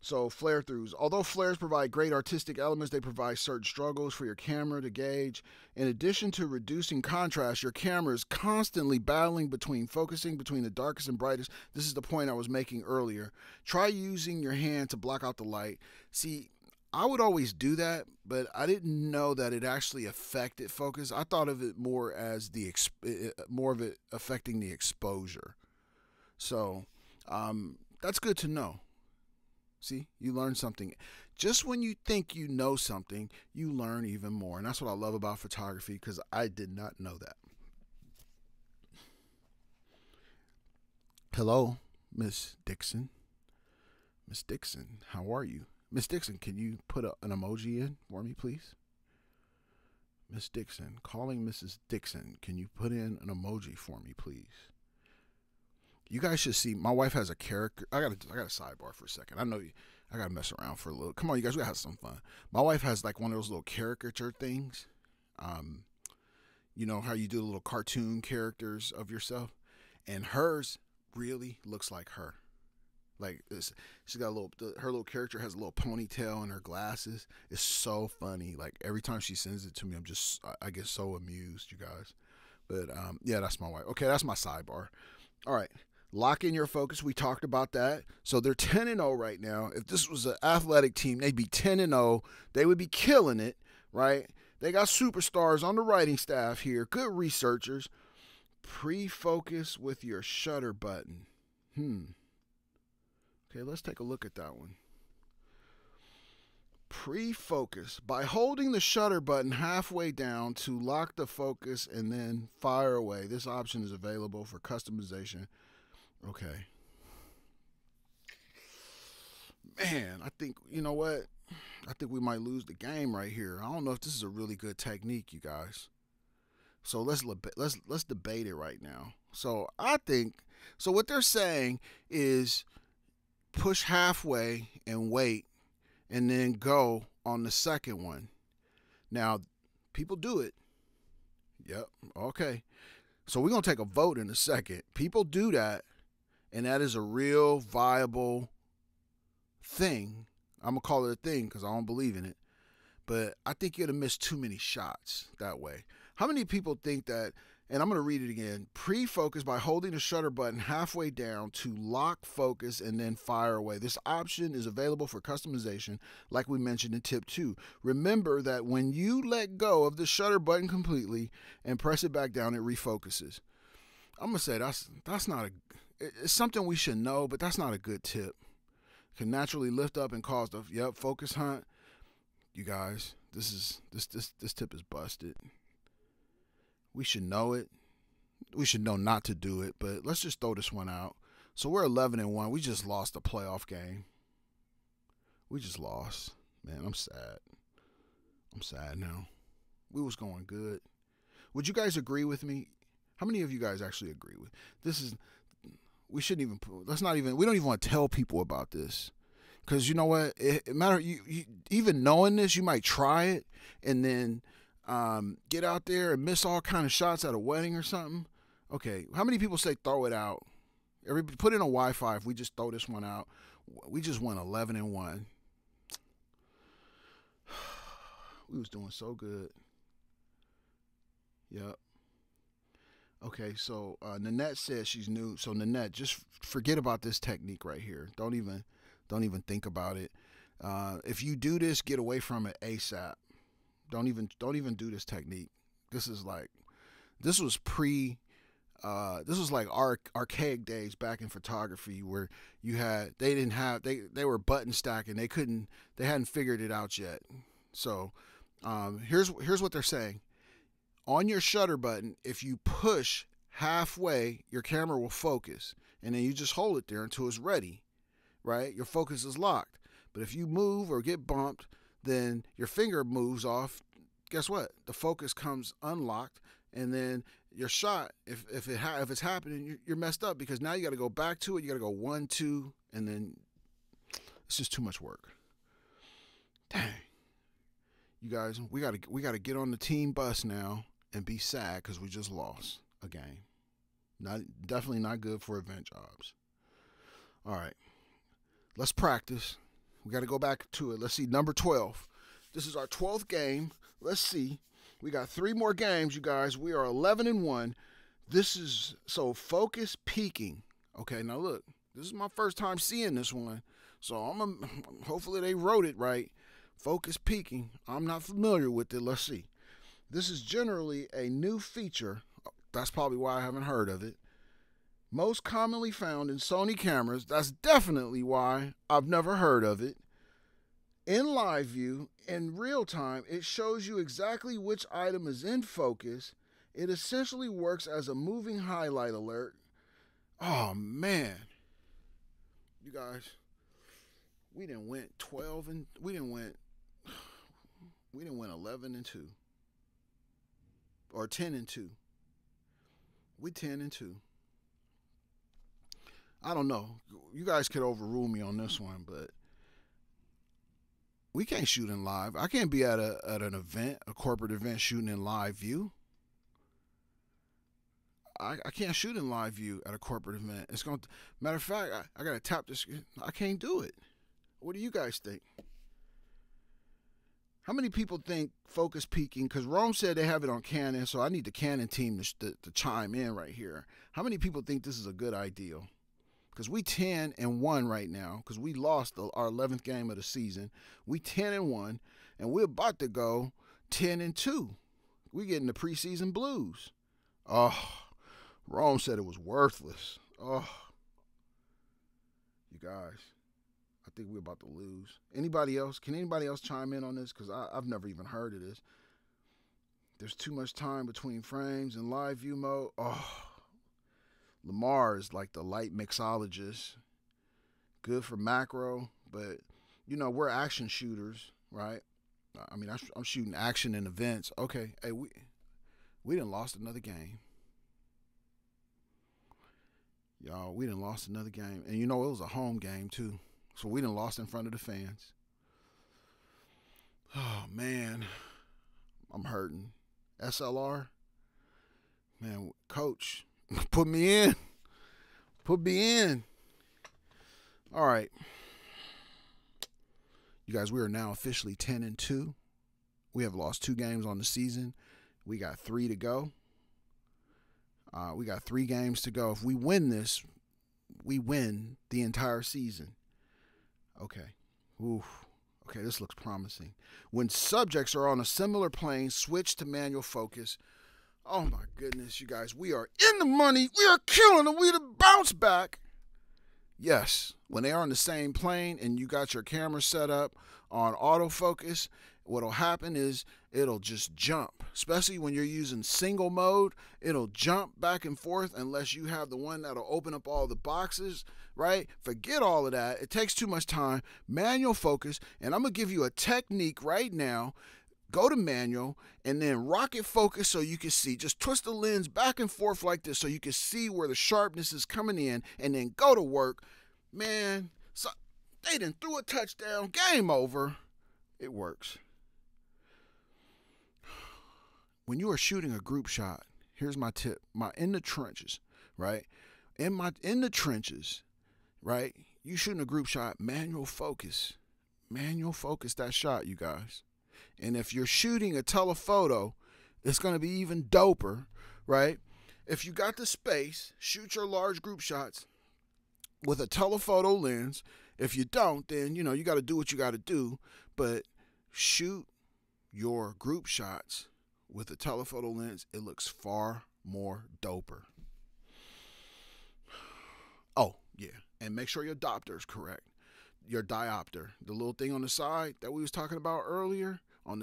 Speaker 1: So flare throughs. Although flares provide great artistic elements, they provide certain struggles for your camera to gauge. In addition to reducing contrast, your camera is constantly battling between focusing between the darkest and brightest. This is the point I was making earlier. Try using your hand to block out the light. See, I would always do that, but I didn't know that it actually affected focus. I thought of it more as more of it affecting the exposure. So that's good to know. See, you learn something. Just when you think you know something, you learn even more. And that's what I love about photography, because I did not know that. Hello, Miss Dixon. Miss Dixon, how are you? Miss Dixon, can you put an emoji in for me, please? Miss Dixon, calling Mrs. Dixon, can you put in an emoji for me, please? You guys should see, my wife has a character. I got a sidebar for a second. I know I got to mess around for a little. Come on, you guys, we got to have some fun. My wife has like one of those little caricature things. You know how you do little cartoon characters of yourself? And hers really looks like her. Like she's got her little character has a little ponytail and her glasses. It's so funny. Like every time she sends it to me, I get so amused, you guys. But yeah, that's my wife. Okay, that's my sidebar. All right. Lock in your focus. We talked about that. So they're 10-0 right now. If this was an athletic team, they'd be 10-0. They would be killing it, right? They got superstars on the writing staff here. Good researchers. Pre-focus with your shutter button. Okay, let's take a look at that one. Pre-focus. By holding the shutter button halfway down to lock the focus and then fire away. This option is available for customization. Okay. Man, I think, you know what? I think we might lose the game right here. I don't know if this is a really good technique, you guys. So let's debate it right now. So I think, so what they're saying is push halfway and wait and then go on the second one. Now, people do it. Yep. Okay. So we're going to take a vote in a second. People do that, and that is a real viable thing. I'm going to call it a thing because I don't believe in it. But I think you're going to miss too many shots that way. How many people think that, and I'm going to read it again, pre-focus by holding the shutter button halfway down to lock focus and then fire away. This option is available for customization like we mentioned in tip 2. Remember that when you let go of the shutter button completely and press it back down, it refocuses. I'm going to say that's not it's something we should know, but that's not a good tip. It can naturally lift up and cause the focus hunt. You guys, this tip is busted. We should know it. We should know not to do it, but let's just throw this one out. So we're 11-1. We just lost a playoff game. We just lost. Man, I'm sad. I'm sad now. We was going good. Would you guys agree with me? How many of you guys actually agree with this? Is we shouldn't even we don't even want to tell people about this. Because you know what? It matters. You even knowing this, you might try it and then get out there and miss all kind of shots at a wedding or something. Okay, how many people say throw it out? Put in a Wi-Fi if we just throw this one out. We just went 11-1. We was doing so good. Yep. Okay, so Nanette says she's new. So Nanette, just forget about this technique right here. Don't even think about it. If you do this, get away from it ASAP. Don't even do this technique. This was like archaic days back in photography where they were button stacking. They hadn't figured it out yet. So here's what they're saying. On your shutter button, if you push halfway, your camera will focus, and then you just hold it there until it's ready. Right? Your focus is locked. But if you move or get bumped, then your finger moves off. Guess what? The focus comes unlocked, and then your shot, if it's happening, you're messed up because now you got to go back to it. You got to go 1, 2, and then it's just too much work. Dang, you guys, we got to get on the team bus now and be sad because we just lost a game. Definitely not good for event jobs. All right. Let's practice. We got to go back to it. Let's see, number 12. This is our 12th game. Let's see. We got 3 more games, you guys. We are 11-1. This is, so focus peaking. Okay, now look. This is my first time seeing this one. So hopefully they wrote it right. Focus peaking. I'm not familiar with it. Let's see. This is generally a new feature. That's probably why I haven't heard of it. Most commonly found in Sony cameras. That's definitely why I've never heard of it. In live view, in real time, it shows you exactly which item is in focus. It essentially works as a moving highlight alert. Oh man. You guys, we didn't win 12 and we didn't win 11-2. Or 10-2. We 10-2. I don't know. You guys could overrule me on this one, but we can't shoot in live. I can't be at an event, a corporate event, shooting in live view. I can't shoot in live view at a corporate event. It's going to, matter of fact, I got to tap this. I can't do it. What do you guys think? How many people think focus peaking? Because Rome said they have it on Canon, so I need the Canon team to chime in right here. How many people think this is a good idea? Because we 10-1 right now, because we lost our 11th game of the season. We 10-1, and we're about to go 10-2. We getting the preseason blues. Oh, Rome said it was worthless. Oh, you guys, think we're about to lose. Anybody else? Can anybody else chime in on this? Because I've never even heard of this. There's too much time between frames in live view mode. Oh, Lamar is like the light mixologist. Good for macro, but we're action shooters, right? I mean, I'm shooting action in events. Okay, hey, we done lost another game. Y'all, we done lost another game. And it was a home game too. So we done lost in front of the fans. Oh, man. I'm hurting. SLR? Man, coach, put me in. Put me in. All right. You guys, we are now officially 10-2. We have lost 2 games on the season. We got 3 to go. We got 3 games to go. If we win this, we win the entire season. Okay. Oof. Okay, this looks promising. When subjects are on a similar plane, switch to manual focus. Oh my goodness, you guys. We are in the money. We are killing them. We the bounce back. Yes, when they are on the same plane and you got your camera set up on autofocus, what'll happen is it'll just jump. Especially when you're using single mode, it'll jump back and forth unless you have the one that'll open up all the boxes, right? Forget all of that. It takes too much time. Manual focus, and I'm going to give you a technique right now. Go to manual and then rocket focus so you can see. Just twist the lens back and forth like this so you can see where the sharpness is coming in, and then go to work. Man, so they done threw a touchdown. Game over. It works. When you are shooting a group shot, here's my tip. In the trenches, right? In the trenches, right? You shooting a group shot, manual focus. Manual focus that shot, you guys. And if you're shooting a telephoto, it's going to be even doper, right? If you got the space, shoot your large group shots with a telephoto lens. If you don't, then, you got to do what you got to do. But shoot your group shots with a telephoto lens. It looks far more doper. Oh, yeah. And make sure your diopter is correct. Your diopter, the little thing on the side that we was talking about earlier.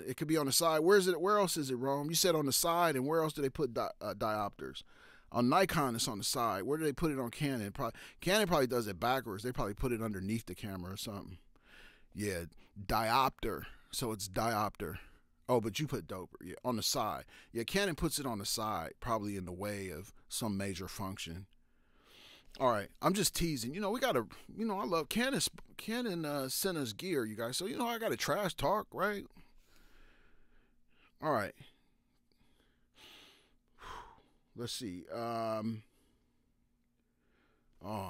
Speaker 1: It could be on the side. Where else is it, Rome? You said on the side, and where else do they put diopters? On Nikon, it's on the side. Where do they put it on Canon? Canon probably does it backwards. They probably put it underneath the camera or something. Yeah, diopter. So it's diopter. Oh, but you put doper. Yeah, on the side. Yeah, Canon puts it on the side, probably in the way of some major function. All right, I'm just teasing. We got to, I love Canon. Canon sent us gear, you guys. So, I got to trash talk, right? All right. Let's see. Oh,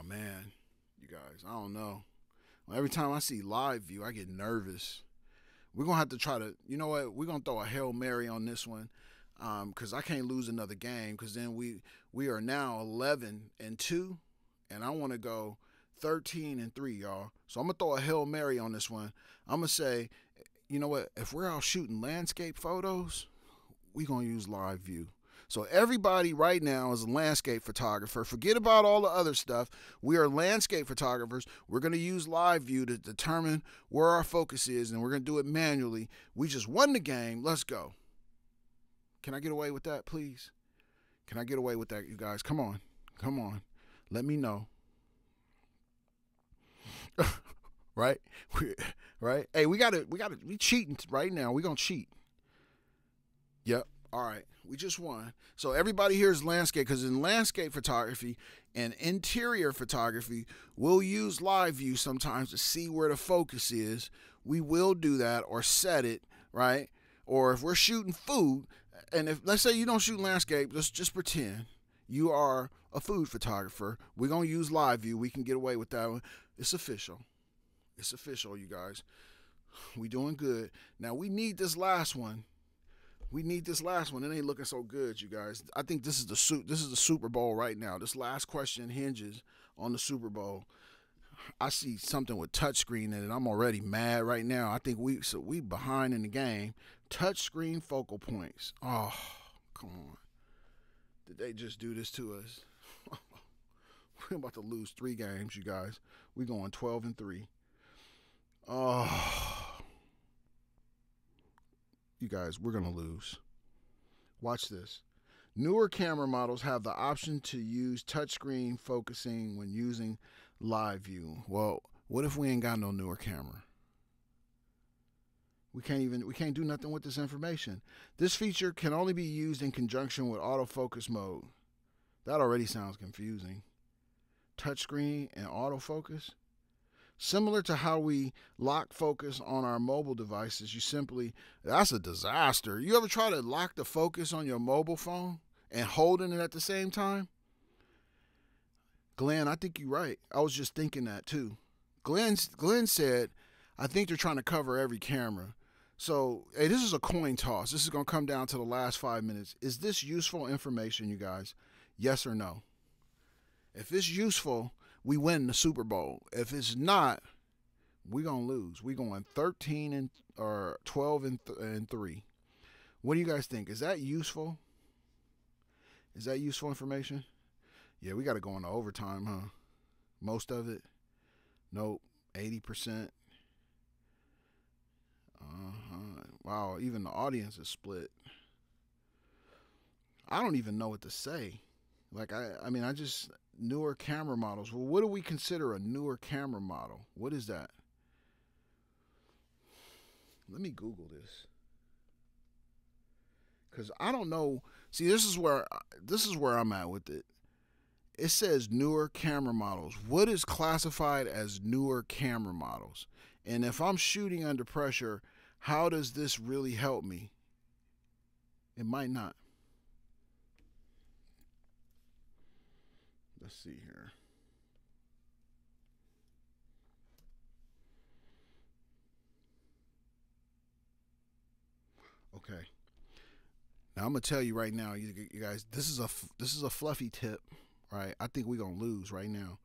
Speaker 1: man. You guys, I don't know. Every time I see live view, I get nervous. We're going to have to try to, you know what? We're going to throw a Hail Mary on this one because I can't lose another game because then we are now 11-2, and I want to go 13-3, y'all. So I'm going to throw a Hail Mary on this one. I'm going to say, you know what? If we're out shooting landscape photos, we're going to use live view. So everybody right now is a landscape photographer. Forget about all the other stuff. We are landscape photographers. We're going to use live view to determine where our focus is, and we're going to do it manually. We just won the game. Let's go. Can I get away with that, please? Can I get away with that, you guys? Come on. Come on. Let me know. Right? Right? Hey, we cheating right now. We're going to cheat. Yep. All right. We just won. So everybody here is landscape, because in landscape photography and interior photography, we'll use live view sometimes to see where the focus is. We will do that or set it, right? Or if we're shooting food, and if let's say you don't shoot landscape, let's just pretend you are a food photographer. We're going to use live view. We can get away with that one. It's official. It's official, you guys. We doing good. Now we need this last one. We need this last one. It ain't looking so good, you guys. I think this is the Super Bowl right now. This last question hinges on the Super Bowl. I see something with touchscreen in it. I'm already mad right now. I think we behind in the game. Touchscreen focal points. Oh, come on. Did they just do this to us? We're about to lose 3 games, you guys. We're going 12-3. Oh, you guys, we're going to lose. Watch this. Newer camera models have the option to use touchscreen focusing when using live view. Well, what if we ain't got no newer camera? We can't do nothing with this information. This feature can only be used in conjunction with autofocus mode. That already sounds confusing. Touchscreen and autofocus? Similar to how we lock focus on our mobile devices, that's a disaster. You ever try to lock the focus on your mobile phone and holding it at the same time? Glenn, I think you're right. I was just thinking that too. Glenn said, I think they're trying to cover every camera. So, hey, this is a coin toss. This is going to come down to the last 5 minutes. Is this useful information, you guys? Yes or no? If it's useful, we win the Super Bowl. If it's not, we're going to lose. We're going 12 and 3. What do you guys think? Is that useful? Is that useful information? Yeah, we got to go into overtime, huh? Most of it? Nope. 80%. Wow, even the audience is split. I don't even know what to say. Like, I just, newer camera models. Well, what do we consider a newer camera model? What is that? Let me Google this. Because I don't know. See, this is where I'm at with it. It says newer camera models. What is classified as newer camera models? And if I'm shooting under pressure, how does this really help me? It might not. Let's see here. Okay. Now I'm gonna tell you right now, you guys, this is a fluffy tip, right? I think we're gonna lose right now,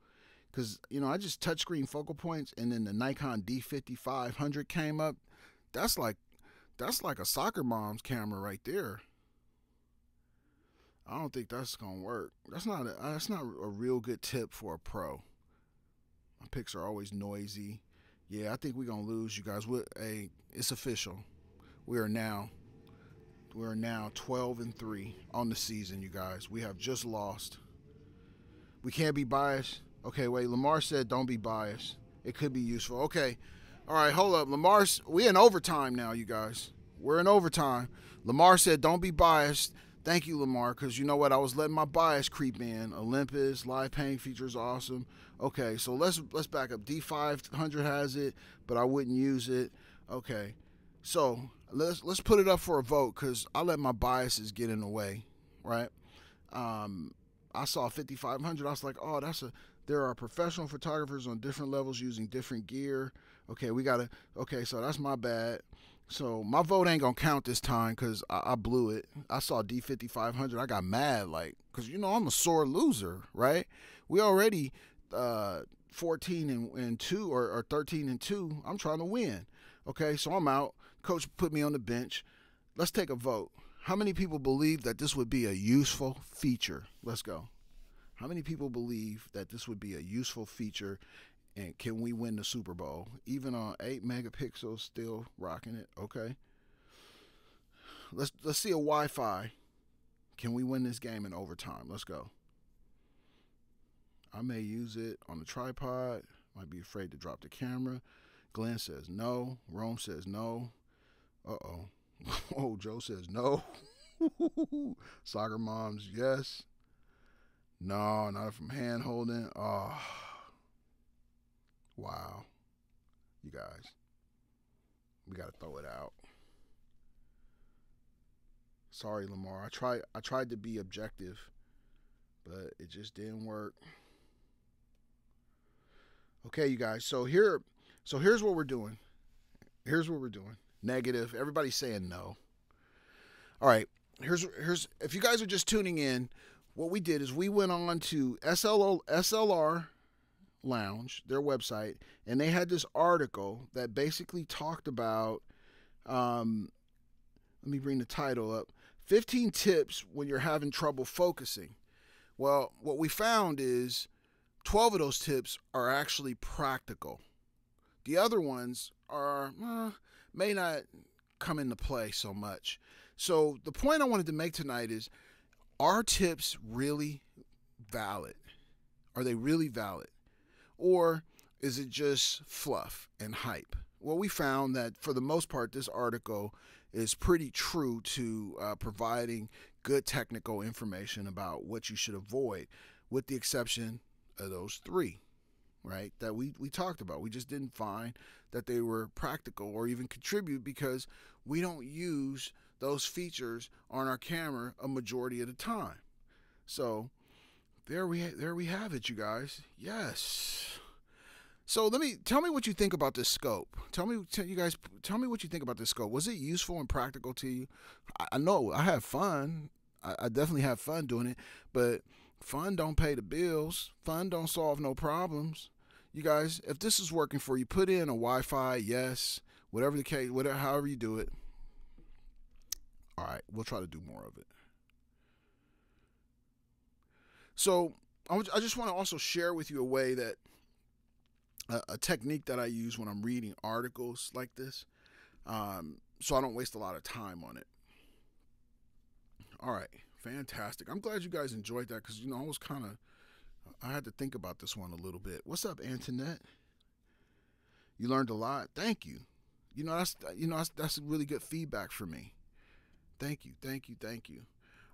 Speaker 1: because I just touchscreen focal points, and then the Nikon D5500 came up. That's like a soccer mom's camera right there. I don't think that's gonna work. That's not a real good tip for a pro. My pics are always noisy. Yeah, I think we're gonna lose, you guys. It's official. We are now 12 and 3 on the season, you guys. We have just lost. We can't be biased. Okay, wait. Lamar said don't be biased. It could be useful. Okay. All right, hold up. We in overtime now, you guys. We're in overtime. Lamar said don't be biased. Thank you, Lamar, because you know what? I was letting my bias creep in. Olympus, live painting features, awesome. Okay, so let's back up. D500 has it, but I wouldn't use it. Okay, so let's put it up for a vote, because I let my biases get in the way, right? I saw 5500. I was like, oh, there are professional photographers on different levels using different gear. Okay, so that's my bad. So my vote ain't gonna count this time, because I blew it. I saw D5500. I got mad, because I'm a sore loser, right? We already 14 and 2 or 13 and 2. I'm trying to win. Okay, so I'm out. Coach put me on the bench. Let's take a vote. How many people believe that this would be a useful feature? Let's go. How many people believe that this would be a useful feature, and can we win the Super Bowl? Even on 8 megapixels, still rocking it. Okay. Let's see a Wi-Fi. Can we win this game in overtime? Let's go. I may use it on the tripod. Might be afraid to drop the camera. Glenn says no. Rome says no. Uh-oh. Oh, Joe says no. Soccer moms, yes. No, not from hand holding. Oh. Wow. You guys. We got to throw it out. Sorry, Lamar. I tried to be objective, but it just didn't work. Okay, you guys. So here's what we're doing. Negative. Everybody's saying no. All right. Here's if you guys are just tuning in, what we did is we went on to SLR Lounge, their website, and they had this article that basically talked about let me bring the title up. 15 tips when you're having trouble focusing. Well, what we found is 12 of those tips are actually practical. The other ones are may not come into play so much. So the point I wanted to make tonight is, are tips really valid? Are they really valid? Or is it just fluff and hype? Well, we found that for the most part, this article is pretty true to providing good technical information about what you should avoid, with the exception of those three, right, that we talked about. We just didn't find that they were practical or even contribute because we don't use those features on our camera a majority of the time. So there we have it, you guys. Yes. So tell me what you think about this scope. Tell me what you think about this scope. Was it useful and practical to you? I know I have fun. I definitely have fun doing it, but fun don't pay the bills. Fun don't solve no problems. You guys, if this is working for you, put in a Wi-Fi, yes, whatever the case, whatever, however you do it. All right, we'll try to do more of it. So I just want to also share with you a way that a technique that I use when I'm reading articles like this, so I don't waste a lot of time on it. All right, fantastic. I'm glad you guys enjoyed that because I had to think about this one a little bit. What's up, Antoinette? You learned a lot. Thank you. That's really good feedback for me. Thank you.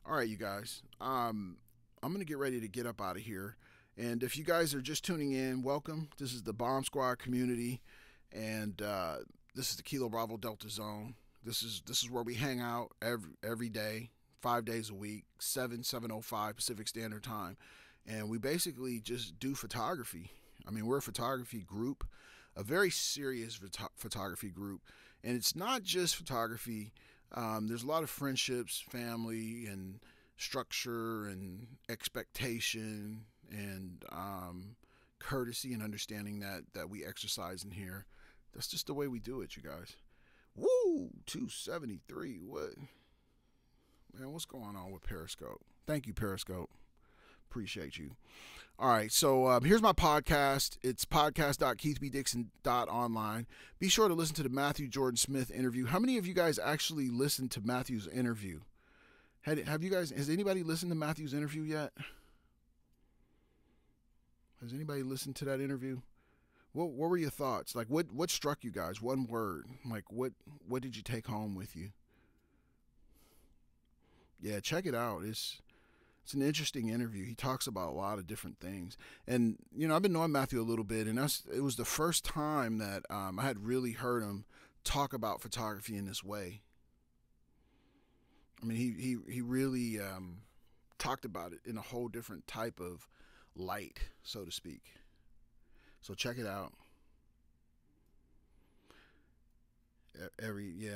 Speaker 1: All right, you guys. I'm gonna get ready to get up out of here. And if you guys are just tuning in, welcome. This is the Bomb Squad community, and this is the Kilo Bravo Delta Zone. This is where we hang out every day, 5 days a week, 7:05 Pacific Standard Time, and we basically just do photography. I mean, we're a photography group, a very serious photography group, and it's not just photography. There's a lot of friendships, family, and structure, and expectation, and courtesy and understanding that we exercise in here. That's just the way we do it, you guys. Woo! 273. What? Man, what's going on with Periscope? Thank you, Periscope. Appreciate you. All right, so here's my podcast. It's podcast.keithbdixon.online. Be sure to listen to the Matthew Jordan Smith interview. How many of you guys actually listened to Matthew's interview? Has anybody listened to Matthew's interview yet? Has anybody listened to that interview? What were your thoughts? Like, what struck you guys? One word. Like, what did you take home with you? Yeah, check it out. It's an interesting interview. He talks about a lot of different things. And, I've been knowing Matthew a little bit, and it was the first time that I had really heard him talk about photography in this way. I mean, he really talked about it in a whole different type of light, so to speak. So check it out.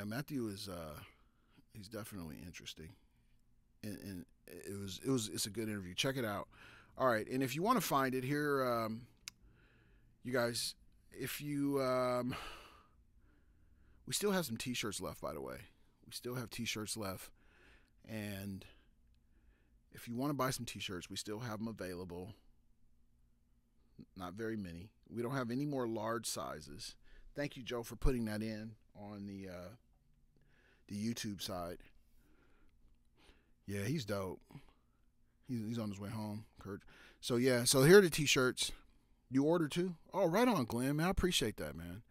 Speaker 1: Matthew is he's definitely interesting, and it's a good interview. Check it out. All right, and if you want to find it here, you guys, if you we still have some t-shirts left, by the way. We still have t-shirts left, and if you want to buy some t-shirts, we still have them available. Not very many. We don't have any more large sizes. Thank you, Joe, for putting that in on the YouTube side. Yeah, he's dope. He's on his way home, Kurt. So yeah, so here are the t-shirts. You ordered too? Oh, right on, Glenn, man. I appreciate that, man.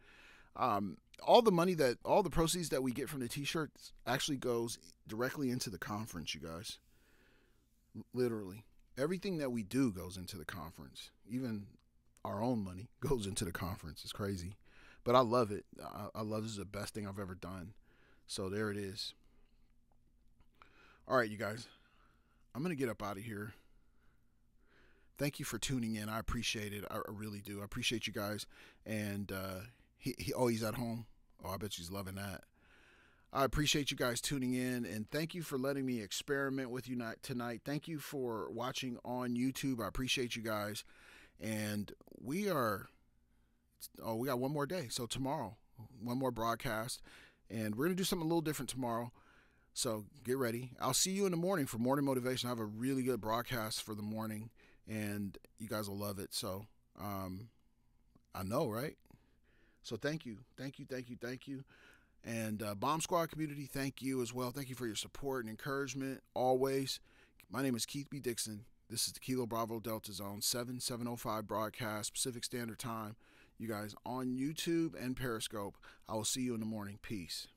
Speaker 1: All the proceeds that we get from the t-shirts actually goes directly into the conference, you guys. Literally. Everything that we do goes into the conference. Even our own money goes into the conference. It's crazy. But I love it. I love this. Is the best thing I've ever done. So there it is. All right, you guys. I'm going to get up out of here. Thank you for tuning in. I appreciate it. I really do. I appreciate you guys. And he's at home. Oh, I bet she's loving that. I appreciate you guys tuning in, and thank you for letting me experiment with you tonight. Thank you for watching on YouTube. I appreciate you guys. And we got one more day. So tomorrow, one more broadcast, and we're going to do something a little different tomorrow. So get ready. I'll see you in the morning for morning motivation. I have a really good broadcast for the morning, and you guys will love it. So I know, right? So thank you, thank you, thank you, thank you. And Bomb Squad community, thank you as well. Thank you for your support and encouragement always. My name is Keith B. Dixon. This is the Kilo Bravo Delta Zone 7705 broadcast, Pacific Standard Time. You guys on YouTube and Periscope. I will see you in the morning. Peace.